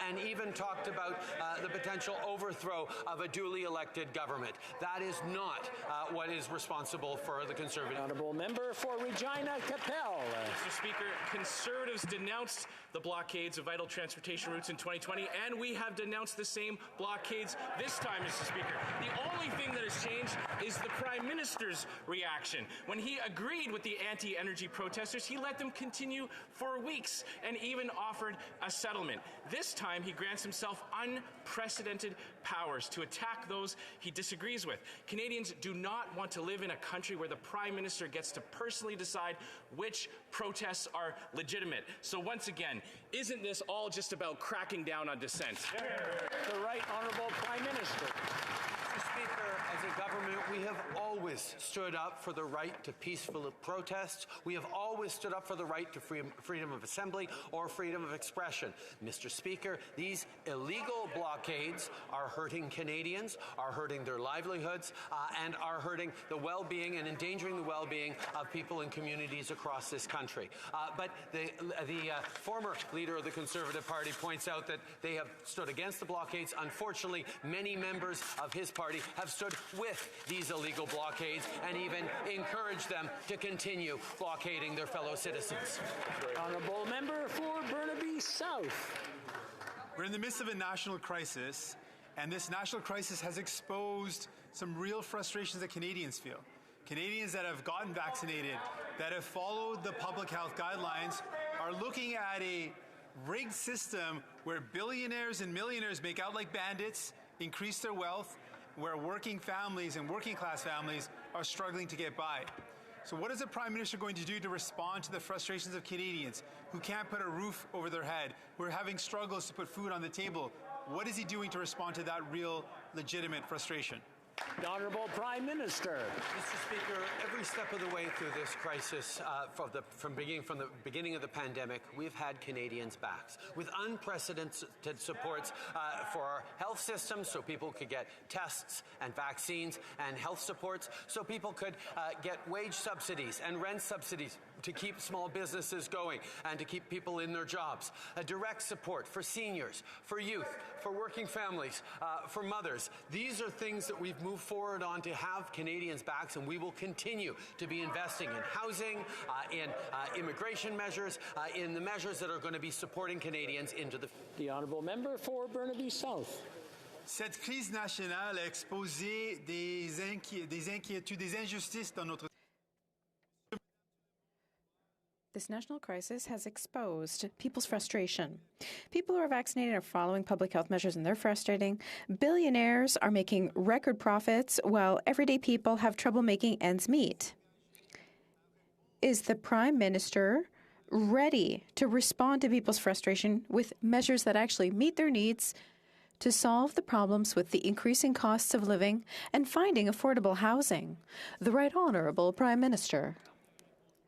and even talked about the potential overthrow of a duly elected government. That is not what is responsible for the Conservative. Honourable member for Regina Capel. Mr. Speaker, Conservatives denounced the blockades of vital transportation routes in 2020, and we have denounced the same blockades this time, Mr. Speaker. The only thing that has changed is the Prime Minister's reaction. When he agreed with the anti-energy protesters, he let them continue for weeks and even offered a settlement. This time, he grants himself unprecedented powers to attack those he disagrees with. Canadians do not want to live in a country where the Prime Minister gets to personally decide which protests are legitimate. So once again, isn't this all just about cracking down on dissent? The Right Honourable Prime Minister. Mr. Speaker, as a government, we have always stood up for the right to peaceful protest. We have always stood up for the right to freedom of assembly or freedom of expression. Mr. Speaker, these illegal blockades are hurting Canadians, are hurting their livelihoods, and are hurting the well-being and endangering the well-being of people in communities across this country. But the former leader of the Conservative Party points out that they have stood against the blockades. Unfortunately, many members of his party have stood with these illegal blockades and even encouraged them to continue blockading their fellow citizens. Honourable member for Burnaby South. We're in the midst of a national crisis, and this national crisis has exposed some real frustrations that Canadians feel. Canadians that have gotten vaccinated, that have followed the public health guidelines, are looking at a rigged system where billionaires and millionaires make out like bandits, increase their wealth, where working families and working class families are struggling to get by. So what is the Prime Minister going to do to respond to the frustrations of Canadians who can't put a roof over their head, who are having struggles to put food on the table? What is he doing to respond to that real, legitimate frustration? The Honourable Prime Minister. Mr. Speaker, every step of the way through this crisis, from the beginning of the pandemic, we've had Canadians' backs with unprecedented supports for our health system, so people could get tests and vaccines and health supports, so people could get wage subsidies and rent subsidies to keep small businesses going and to keep people in their jobs. A direct support for seniors, for youth, for working families, for mothers. These are things that we've moved forward on to have Canadians' backs, and we will continue to be investing in housing, in immigration measures, in the measures that are going to be supporting Canadians into the Honourable Member for Burnaby South. Cette crise nationale a exposé des inquiétudes, des injustices dans notre. This national crisis has exposed people's frustration. People who are vaccinated are following public health measures and they're frustrating. Billionaires are making record profits while everyday people have trouble making ends meet. Is the Prime Minister ready to respond to people's frustration with measures that actually meet their needs to solve the problems with the increasing costs of living and finding affordable housing? The Right Honourable Prime Minister.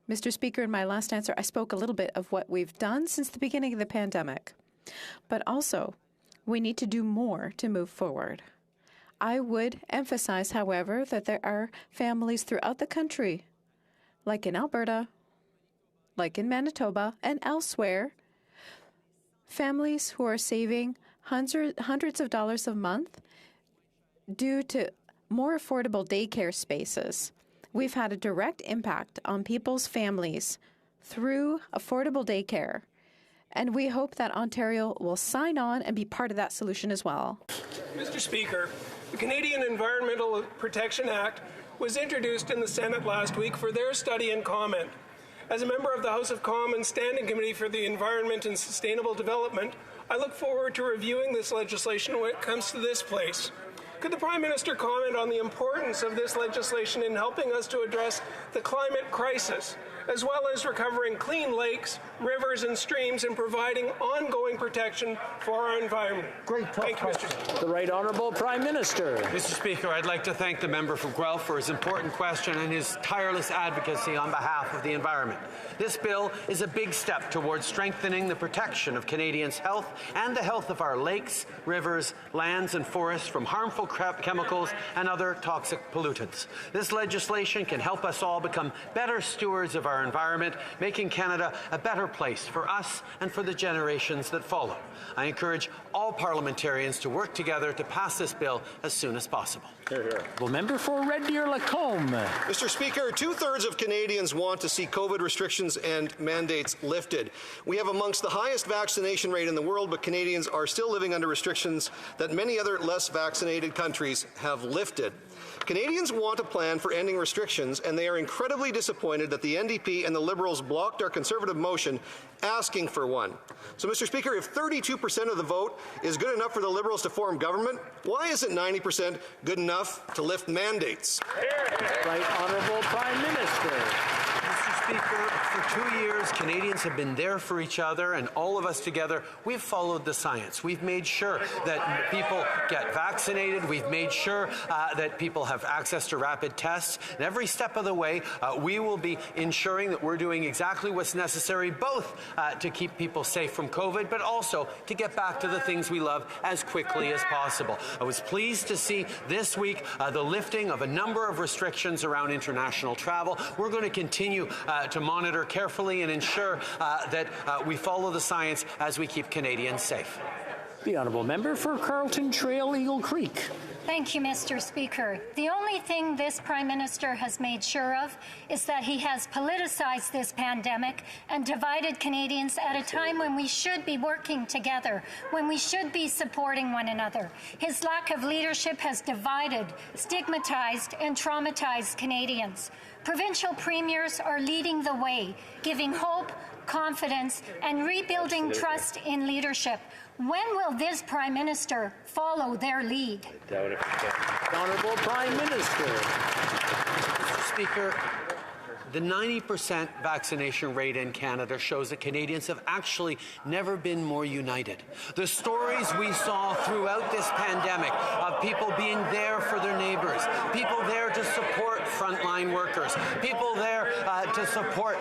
Mr. Speaker, in my last answer, I spoke a little bit of what we've done since the beginning of the pandemic. But also, we need to do more to move forward. I would emphasize, however, that there are families throughout the country, like in Alberta, like in Manitoba, and elsewhere, families who are saving hundreds of dollars a month due to more affordable daycare spaces. We've had a direct impact on people's families through affordable daycare, and we hope that Ontario will sign on and be part of that solution as well. Mr. Speaker, the Canadian Environmental Protection Act was introduced in the Senate last week for their study and comment. As a member of the House of Commons Standing Committee for the Environment and Sustainable Development, I look forward to reviewing this legislation when it comes to this place. Could the Prime Minister comment on the importance of this legislation in helping us to address the climate crisis, as well as recovering clean lakes, rivers, and streams, and providing ongoing protection for our environment? Thank you, Mr. Speaker. The Right Honourable Prime Minister. Mr. Speaker, I'd like to thank the member from Guelph for his important question and his tireless advocacy on behalf of the environment. This bill is a big step towards strengthening the protection of Canadians' health and the health of our lakes, rivers, lands, and forests from harmful chemicals and other toxic pollutants. This legislation can help us all become better stewards of our environment, making Canada a better place for us and for the generations that follow. I encourage all parliamentarians to work together to pass this bill as soon as possible. Well, member for Red Deer Lacombe. Mr. Speaker, 2/3 of Canadians want to see COVID restrictions and mandates lifted. We have amongst the highest vaccination rate in the world, but Canadians are still living under restrictions that many other less vaccinated countries have lifted. Canadians want a plan for ending restrictions, and they are incredibly disappointed that the NDP and the Liberals blocked our Conservative motion asking for one. So, Mr. Speaker, if 32% of the vote is good enough for the Liberals to form government, why isn't 90% good enough to lift mandates? Right Honourable Prime Minister. Mr. Speaker, for 2 years, Canadians have been there for each other, and all of us together, we've followed the science. We've made sure that people get vaccinated. We've made sure that people have access to rapid tests. And every step of the way, we will be ensuring that we're doing exactly what's necessary, both to keep people safe from COVID, but also to get back to the things we love as quickly as possible. I was pleased to see this week the lifting of a number of restrictions around international travel. We're going to continue to monitor carefully and ensure that we follow the science as we keep Canadians safe. The Honourable Member for Carleton Trail Eagle Creek. Thank you, Mr. Speaker. The only thing this Prime Minister has made sure of is that he has politicized this pandemic and divided Canadians at a time when we should be working together, when we should be supporting one another. His lack of leadership has divided, stigmatized, and traumatized Canadians. Provincial premiers are leading the way, giving hope, confidence, and rebuilding trust in leadership. When will this Prime Minister follow their lead? Honourable Prime Minister. Mr. Speaker, the 90% vaccination rate in Canada shows that Canadians have actually never been more united. The stories we saw throughout this pandemic of people being there for their neighbours, people there to support frontline workers, people there to support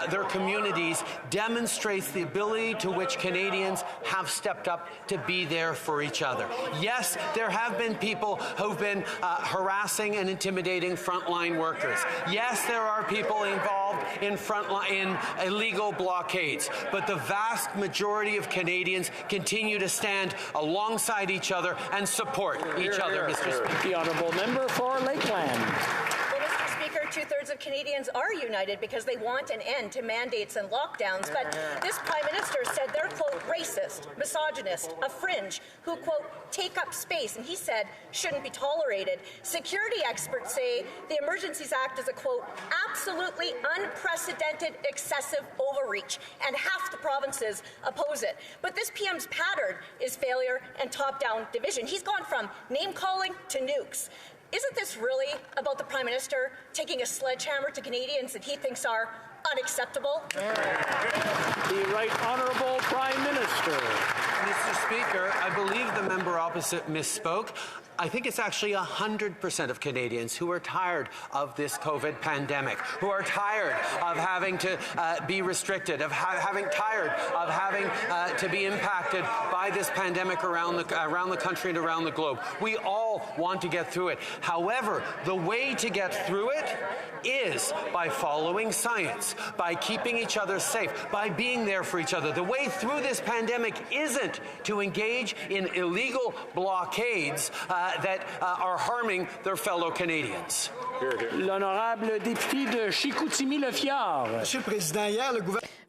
their communities, demonstrates the ability to which Canadians have stepped up to be there for each other. Yes, there have been people who've been harassing and intimidating frontline workers. Yes, there are people involved in illegal blockades, but the vast majority of Canadians continue to stand alongside each other and support each other, Mr. Speaker. The honourable member for Lakeland. Two-thirds of Canadians are united because they want an end to mandates and lockdowns. But this Prime Minister said they're, quote, racist, misogynist, a fringe, who, quote, take up space, and he said shouldn't be tolerated. Security experts say the Emergencies Act is a, quote, absolutely unprecedented excessive overreach, and half the provinces oppose it. But this PM's pattern is failure and top-down division. He's gone from name-calling to nukes. Isn't this really about the Prime Minister taking a sledgehammer to Canadians that he thinks are unacceptable? The Right Honourable Prime Minister. Mr. Speaker, I believe the member opposite misspoke. I think it's actually 100% of Canadians who are tired of this COVID pandemic, who are tired of having to be restricted, of having to be impacted by this pandemic around the country and around the globe. We all want to get through it. However, the way to get through it is by following science, by keeping each other safe, by being there for each other. The way through this pandemic isn't to engage in illegal blockades that are harming their fellow Canadians. L'honorable député de Chicoutimi-Le-Fjord.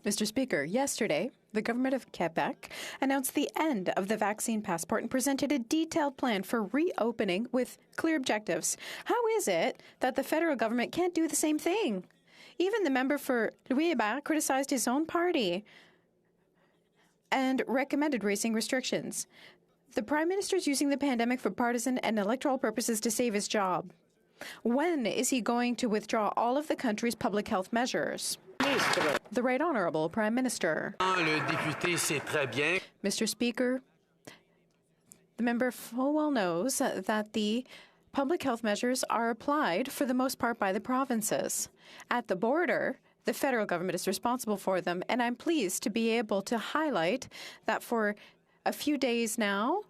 Mr. Speaker, yesterday, the government of Quebec announced the end of the vaccine passport and presented a detailed plan for reopening with clear objectives. How is it that the federal government can't do the same thing? Even the member for Louis Hébert criticized his own party and recommended raising restrictions. The Prime Minister is using the pandemic for partisan and electoral purposes to save his job. When is he going to withdraw all of the country's public health measures? The Right Honourable Prime Minister. Mr. Speaker, the member full well knows that the public health measures are applied for the most part by the provinces. At the border, the federal government is responsible for them, and I'm pleased to be able to highlight that for a few days now,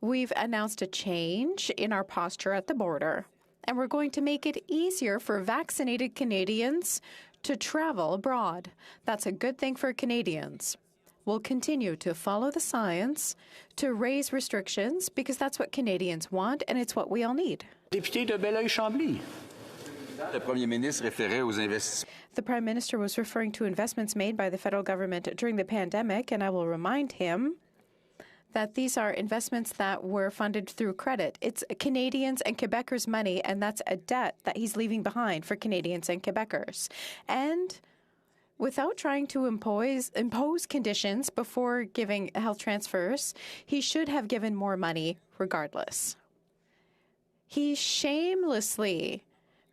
we've announced a change in our posture at the border, and we're going to make it easier for vaccinated Canadians to travel abroad. That's a good thing for Canadians. We'll continue to follow the science, to raise restrictions, because that's what Canadians want, and it's what we all need. Député de Belleuil-Chambly. The Prime Minister was referring to investments made by the federal government during the pandemic, and I will remind him that these are investments that were funded through credit. It's Canadians and Quebecers' money, and that's a debt that he's leaving behind for Canadians and Quebecers. And without trying to impose conditions before giving health transfers, he should have given more money regardless. He shamelessly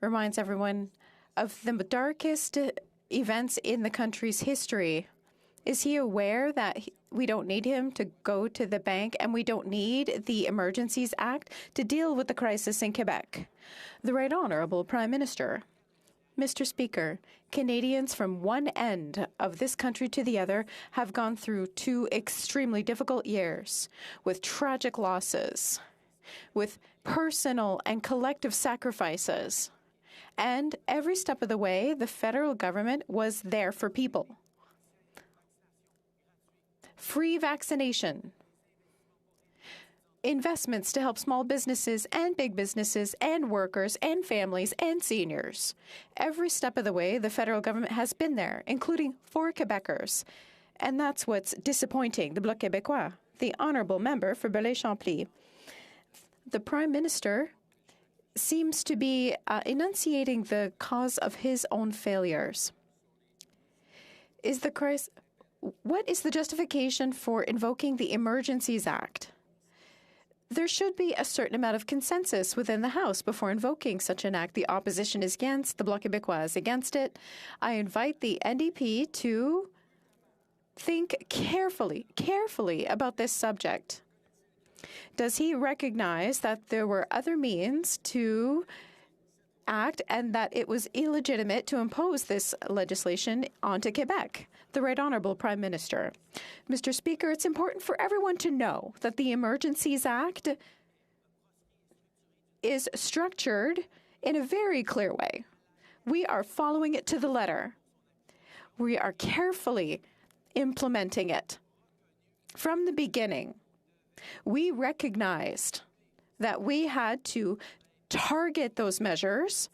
reminds everyone of the darkest events in the country's history. Is he aware that we don't need him to go to the bank and we don't need the Emergencies Act to deal with the crisis in Quebec? The Right Honourable Prime Minister. Mr. Speaker, Canadians from one end of this country to the other have gone through 2 extremely difficult years with tragic losses, with personal and collective sacrifices. And every step of the way, the federal government was there for people. Free vaccination. investments to help small businesses and big businesses and workers and families and seniors. Every step of the way, the federal government has been there, including for Quebecers. And that's what's disappointing the Bloc Québécois, the honourable member for Belleuil-Champly. The Prime Minister seems to be enunciating the cause of his own failures. What is the justification for invoking the Emergencies Act? There should be a certain amount of consensus within the House before invoking such an act. The opposition is against, the Bloc Québécois is against it. I invite the NDP to think carefully about this subject. Does he recognize that there were other means to act and that it was illegitimate to impose this legislation onto Quebec? The Right Honourable Prime Minister. Mr. Speaker, it's important for everyone to know that the Emergencies Act is structured in a very clear way. We are following it to the letter. We are carefully implementing it. From the beginning, we recognized that we had to target those measures,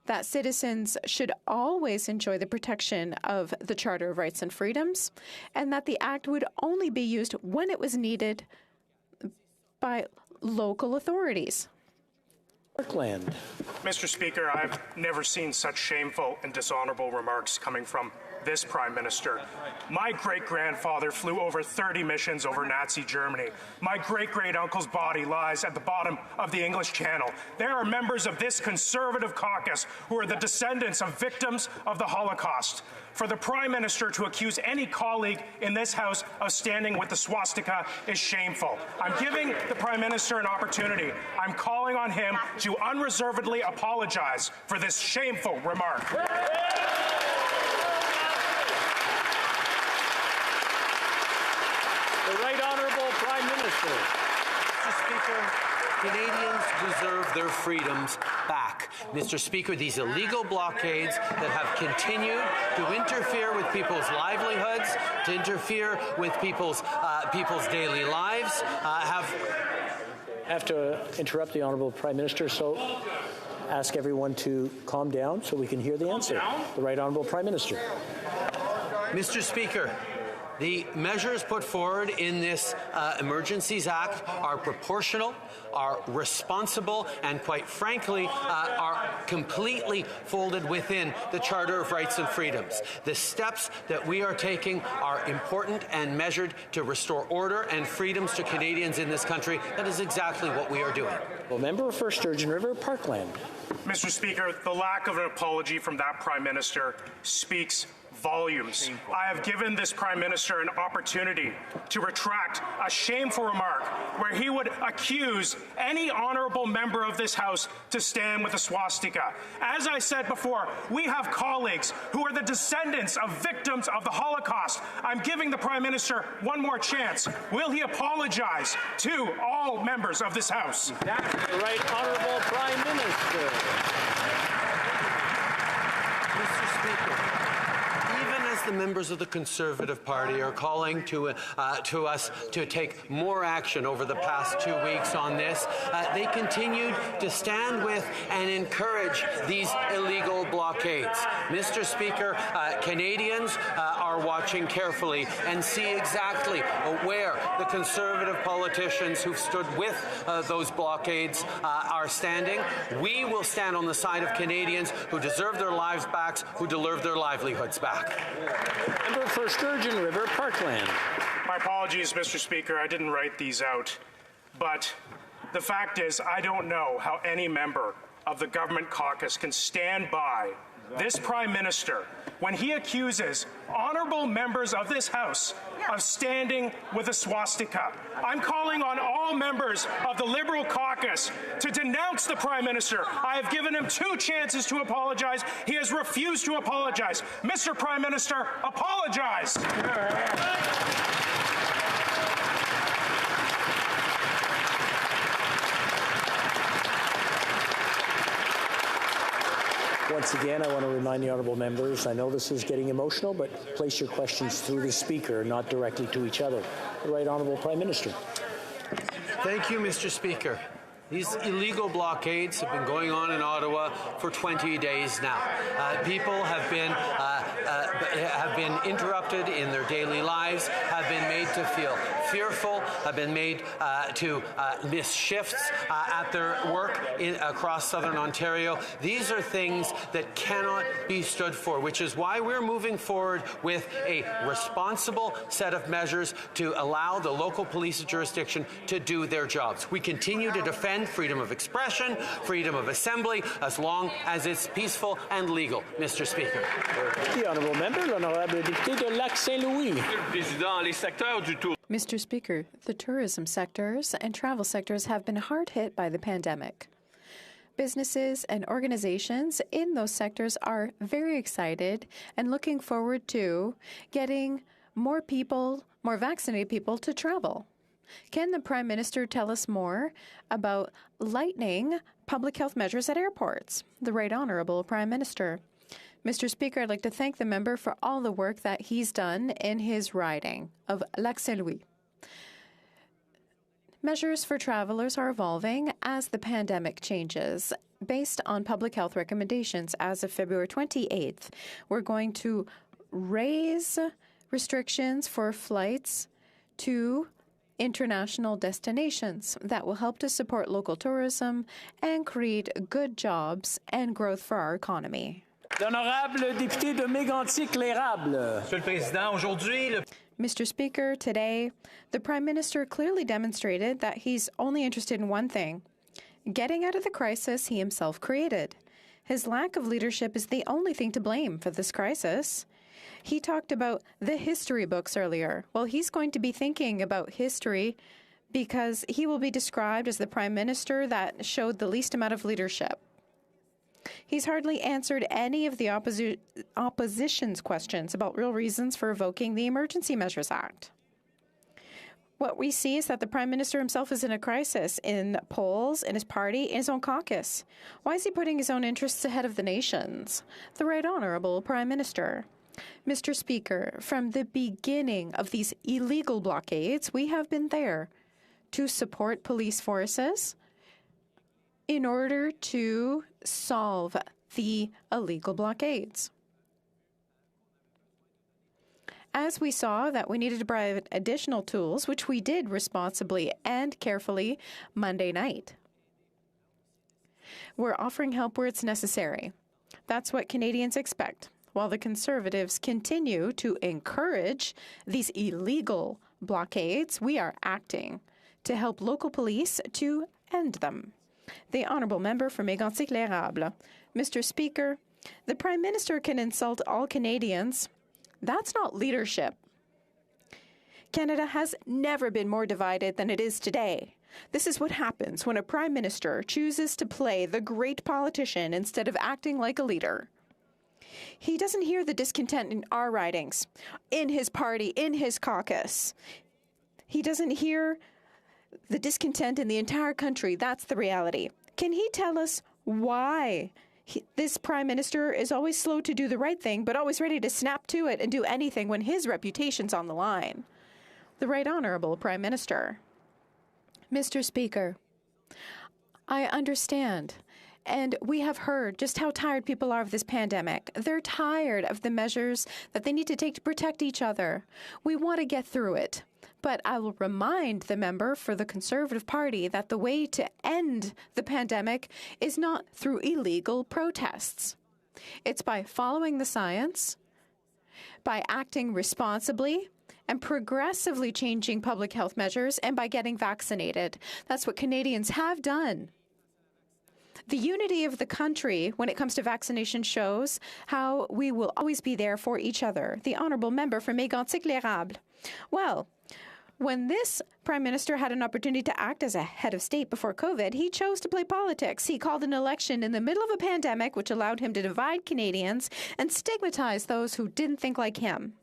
that citizens should always enjoy the protection of the Charter of Rights and Freedoms, and that the Act would only be used when it was needed by local authorities. Parkland. Mr. Speaker, I've never seen such shameful and dishonorable remarks coming from this Prime Minister. My great-grandfather flew over 30 missions over Nazi Germany. My great-great-uncle's body lies at the bottom of the English Channel. There are members of this Conservative caucus who are the descendants of victims of the Holocaust. For the Prime Minister to accuse any colleague in this House of standing with the swastika is shameful. I'm giving the Prime Minister an opportunity. I'm calling on him to unreservedly apologize for this shameful remark. The Right Honourable Prime Minister. Mr. Speaker, Canadians deserve their freedoms back. Mr. Speaker, these illegal blockades that have continued to interfere with people's livelihoods, to interfere with people's daily lives, have to interrupt the Honourable Prime Minister, so ask everyone to calm down so we can hear the answer. The Right Honourable Prime Minister. Mr. Speaker, the measures put forward in this Emergencies Act are proportional, are responsible, and quite frankly, are completely folded within the Charter of Rights and Freedoms. The steps that we are taking are important and measured to restore order and freedoms to Canadians in this country. That is exactly what we are doing. Well, member for Sturgeon River, Parkland. Mr. Speaker, the lack of an apology from that Prime Minister speaks volumes. I have given this Prime Minister an opportunity to retract a shameful remark where he would accuse any honourable member of this House to stand with a swastika. As I said before, we have colleagues who are the descendants of victims of the Holocaust. I'm giving the Prime Minister one more chance. Will he apologize to all members of this House? That's the Right Honourable Prime Minister. Mr. Speaker, the members of the Conservative Party are calling to us to take more action over the past 2 weeks on this. They continued to stand with and encourage these illegal blockades. Mr. Speaker, Canadians are watching carefully and see exactly where the Conservative politicians who've stood with those blockades are standing. We will stand on the side of Canadians who deserve their lives back, who deserve their livelihoods back. Member for Sturgeon River, Parkland. My apologies, Mr. Speaker. I didn't write these out. But the fact is, I don't know how any member of the government caucus can stand by this Prime Minister when he accuses honourable members of this House of standing with a swastika. I'm calling on all members of the Liberal caucus to denounce the Prime Minister. I have given him 2 chances to apologize. He has refused to apologize. Mr. Prime Minister, apologize. Once again, I want to remind the honourable members, I know this is getting emotional, but place your questions through the Speaker, not directly to each other. The Right Honourable Prime Minister. Thank you, Mr. Speaker. These illegal blockades have been going on in Ottawa for 20 days now. People have been interrupted in their daily lives, have been made to feel fearful, have been made to miss shifts at their work across southern Ontario. These are things that cannot be stood for, which is why we're moving forward with a responsible set of measures to allow the local police jurisdiction to do their jobs. We continue to defend freedom of expression, freedom of assembly, as long as it's peaceful and legal, Mr. Speaker. The honourable member, l'honorable député de Lac-Saint-Louis. Mr. Speaker, the tourism sectors and travel sectors have been hard hit by the pandemic. Businesses and organizations in those sectors are very excited and looking forward to getting more people, more vaccinated people to travel. Can the Prime Minister tell us more about lightening public health measures at airports? The Right Honourable Prime Minister. Mr. Speaker, I'd like to thank the member for all the work that he's done in his riding of Lac-Saint-Louis. Measures for travelers are evolving as the pandemic changes. Based on public health recommendations as of February 28th, we're going to raise restrictions for flights to international destinations that will help to support local tourism and create good jobs and growth for our economy. L'honorable député de Mégantic-l'Érable. Monsieur le Président, aujourd'hui, Mr. Speaker, today, the Prime Minister clearly demonstrated that he's only interested in one thing, getting out of the crisis he himself created. His lack of leadership is the only thing to blame for this crisis. He talked about the history books earlier. Well, he's going to be thinking about history because he will be described as the Prime Minister that showed the least amount of leadership. He's hardly answered any of the opposition's questions about real reasons for revoking the Emergency Measures Act. What we see is that the Prime Minister himself is in a crisis in polls, in his party, in his own caucus. Why is he putting his own interests ahead of the nation's? The Right Honourable Prime Minister. Mr. Speaker, from the beginning of these illegal blockades, we have been there to support police forces in order to solve the illegal blockades. As we saw that we needed to provide additional tools, which we did responsibly and carefully Monday night. We're offering help where it's necessary. That's what Canadians expect. While the Conservatives continue to encourage these illegal blockades, we are acting to help local police to end them. The Honourable Member for Mégantic-l'Érable. Mr. Speaker, the Prime Minister can insult all Canadians. That's not leadership. Canada has never been more divided than it is today. This is what happens when a Prime Minister chooses to play the great politician instead of acting like a leader. He doesn't hear the discontent in our ridings, in his party, in his caucus. He doesn't hear the discontent in the entire country. That's the reality. Can he tell us why this Prime Minister is always slow to do the right thing, but always ready to snap to it and do anything when his reputation's on the line? The Right Honourable Prime Minister. Mr. Speaker, I understand. And we have heard just how tired people are of this pandemic. They're tired of the measures that they need to take to protect each other. We want to get through it. But I will remind the member for the Conservative Party that the way to end the pandemic is not through illegal protests. It's by following the science, by acting responsibly, and progressively changing public health measures, and by getting vaccinated. That's what Canadians have done. The unity of the country when it comes to vaccination shows how we will always be there for each other. The Honourable Member for Mégantic-l'Érable. Well, when this Prime Minister had an opportunity to act as a head of state before COVID, he chose to play politics. He called an election in the middle of a pandemic, which allowed him to divide Canadians and stigmatize those who didn't think like him.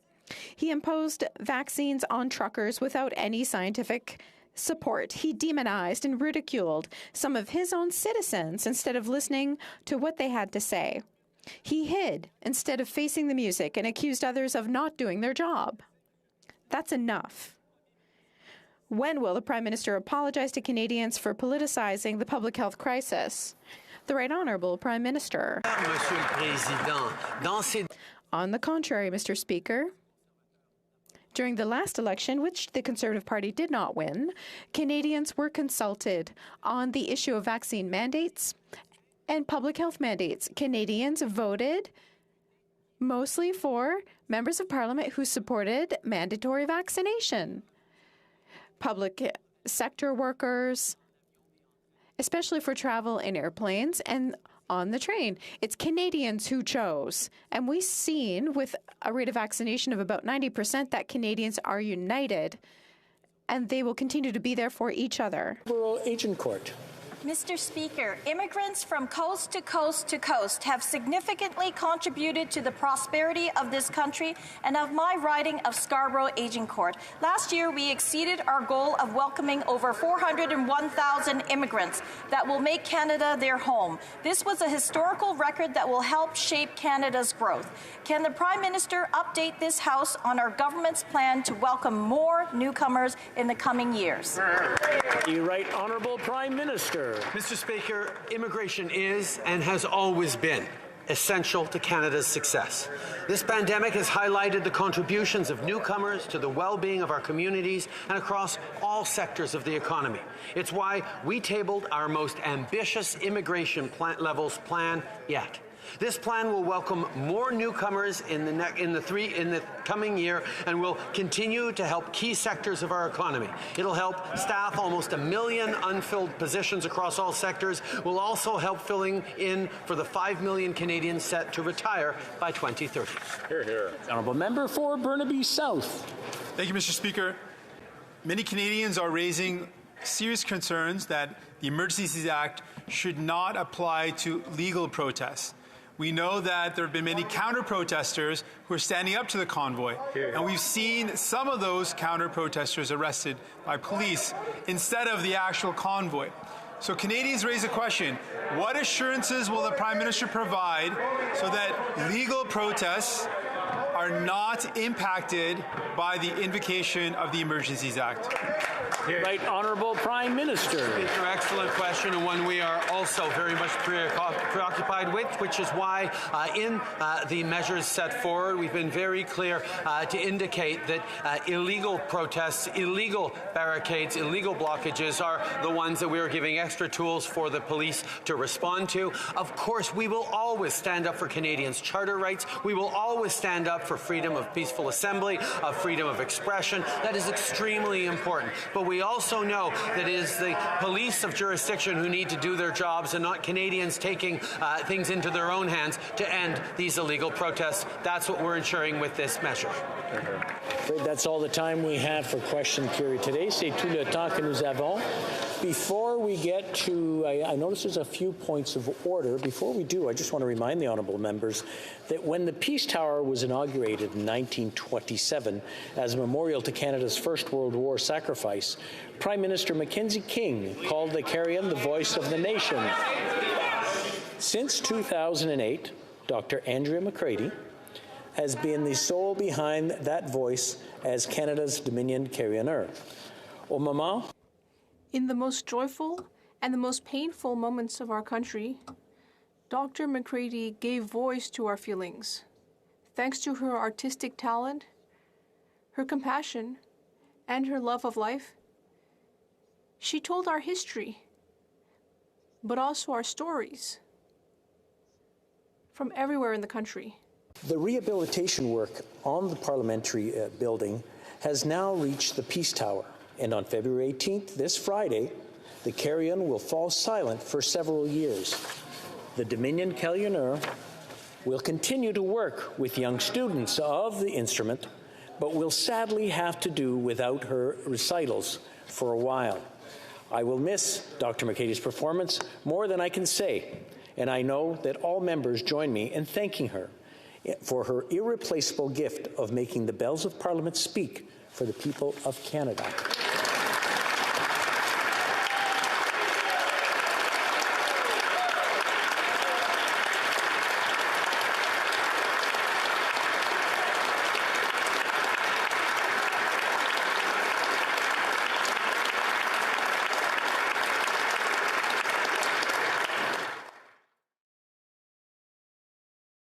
He imposed vaccines on truckers without any scientific support. He demonized and ridiculed some of his own citizens instead of listening to what they had to say. He hid instead of facing the music and accused others of not doing their job. That's enough. When will the Prime Minister apologize to Canadians for politicizing the public health crisis? The Right Honourable Prime Minister. On the contrary, Mr. Speaker, during the last election, which the Conservative Party did not win, Canadians were consulted on the issue of vaccine mandates and public health mandates. Canadians voted mostly for members of Parliament who supported mandatory vaccination. Public sector workers, especially for travel in airplanes and on the train. It's Canadians who chose. And we've seen with a rate of vaccination of about 90% that Canadians are united, and they will continue to be there for each other. Rural Agent Court. Mr. Speaker, immigrants from coast to coast to coast have significantly contributed to the prosperity of this country and of my riding of Scarborough Agincourt. Last year, we exceeded our goal of welcoming over 401,000 immigrants that will make Canada their home. This was a historical record that will help shape Canada's growth. Can the Prime Minister update this House on our government's plan to welcome more newcomers in the coming years? The Right Honourable Prime Minister. Mr. Speaker, immigration is and has always been essential to Canada's success. This pandemic has highlighted the contributions of newcomers to the well-being of our communities and across all sectors of the economy. It's why we tabled our most ambitious immigration levels plan yet. This plan will welcome more newcomers in the coming year and will continue to help key sectors of our economy. It'll help staff almost 1 million unfilled positions across all sectors. Will also help filling in for the 5 million Canadians set to retire by 2030. Hear, hear. Honourable Member for Burnaby South. Thank you, Mr. Speaker. Many Canadians are raising serious concerns that the Emergencies Act should not apply to legal protests. We know that there have been many counter-protesters who are standing up to the convoy, and we've seen some of those counter-protesters arrested by police instead of the actual convoy. So Canadians raise a question: what assurances will the Prime Minister provide so that legal protests are not impacted by the invocation of the Emergencies Act? Right Honourable Prime Minister. Speaker, excellent question, and one we are also very much preoccupied with, which is why in the measures set forward, we've been very clear to indicate that illegal protests, illegal barricades, illegal blockages are the ones that we are giving extra tools for the police to respond to. Of course, we will always stand up for Canadians' charter rights. We will always stand up for freedom of peaceful assembly, of freedom of expression. That is extremely important. But we also know that it is the police of jurisdiction who need to do their jobs and not Canadians taking things into their own hands to end these illegal protests. That's what we're ensuring with this measure. That's all the time we have for question period today. C'est tout le temps que nous avons. Before we get to, I notice there's a few points of order. Before we do, I just want to remind the honourable members that when the Peace Tower was inaugurated in 1927 as a memorial to Canada's First World War sacrifice, Prime Minister Mackenzie King called the carillon the voice of the nation. Since 2008, Dr. Andrea McCready has been the soul behind that voice as Canada's Dominion carillonneur. Au moment, in the most joyful and the most painful moments of our country, Dr. McCready gave voice to our feelings. Thanks to her artistic talent, her compassion, and her love of life, she told our history, but also our stories from everywhere in the country. The rehabilitation work on the parliamentary building has now reached the Peace Tower, and on February 18th, this Friday, the carillon will fall silent for several years. The Dominion carillonneur will continue to work with young students of the instrument, but will sadly have to do without her recitals for a while. I will miss Dr. McCready's performance more than I can say, and I know that all members join me in thanking her for her irreplaceable gift of making the bells of Parliament speak for the people of Canada.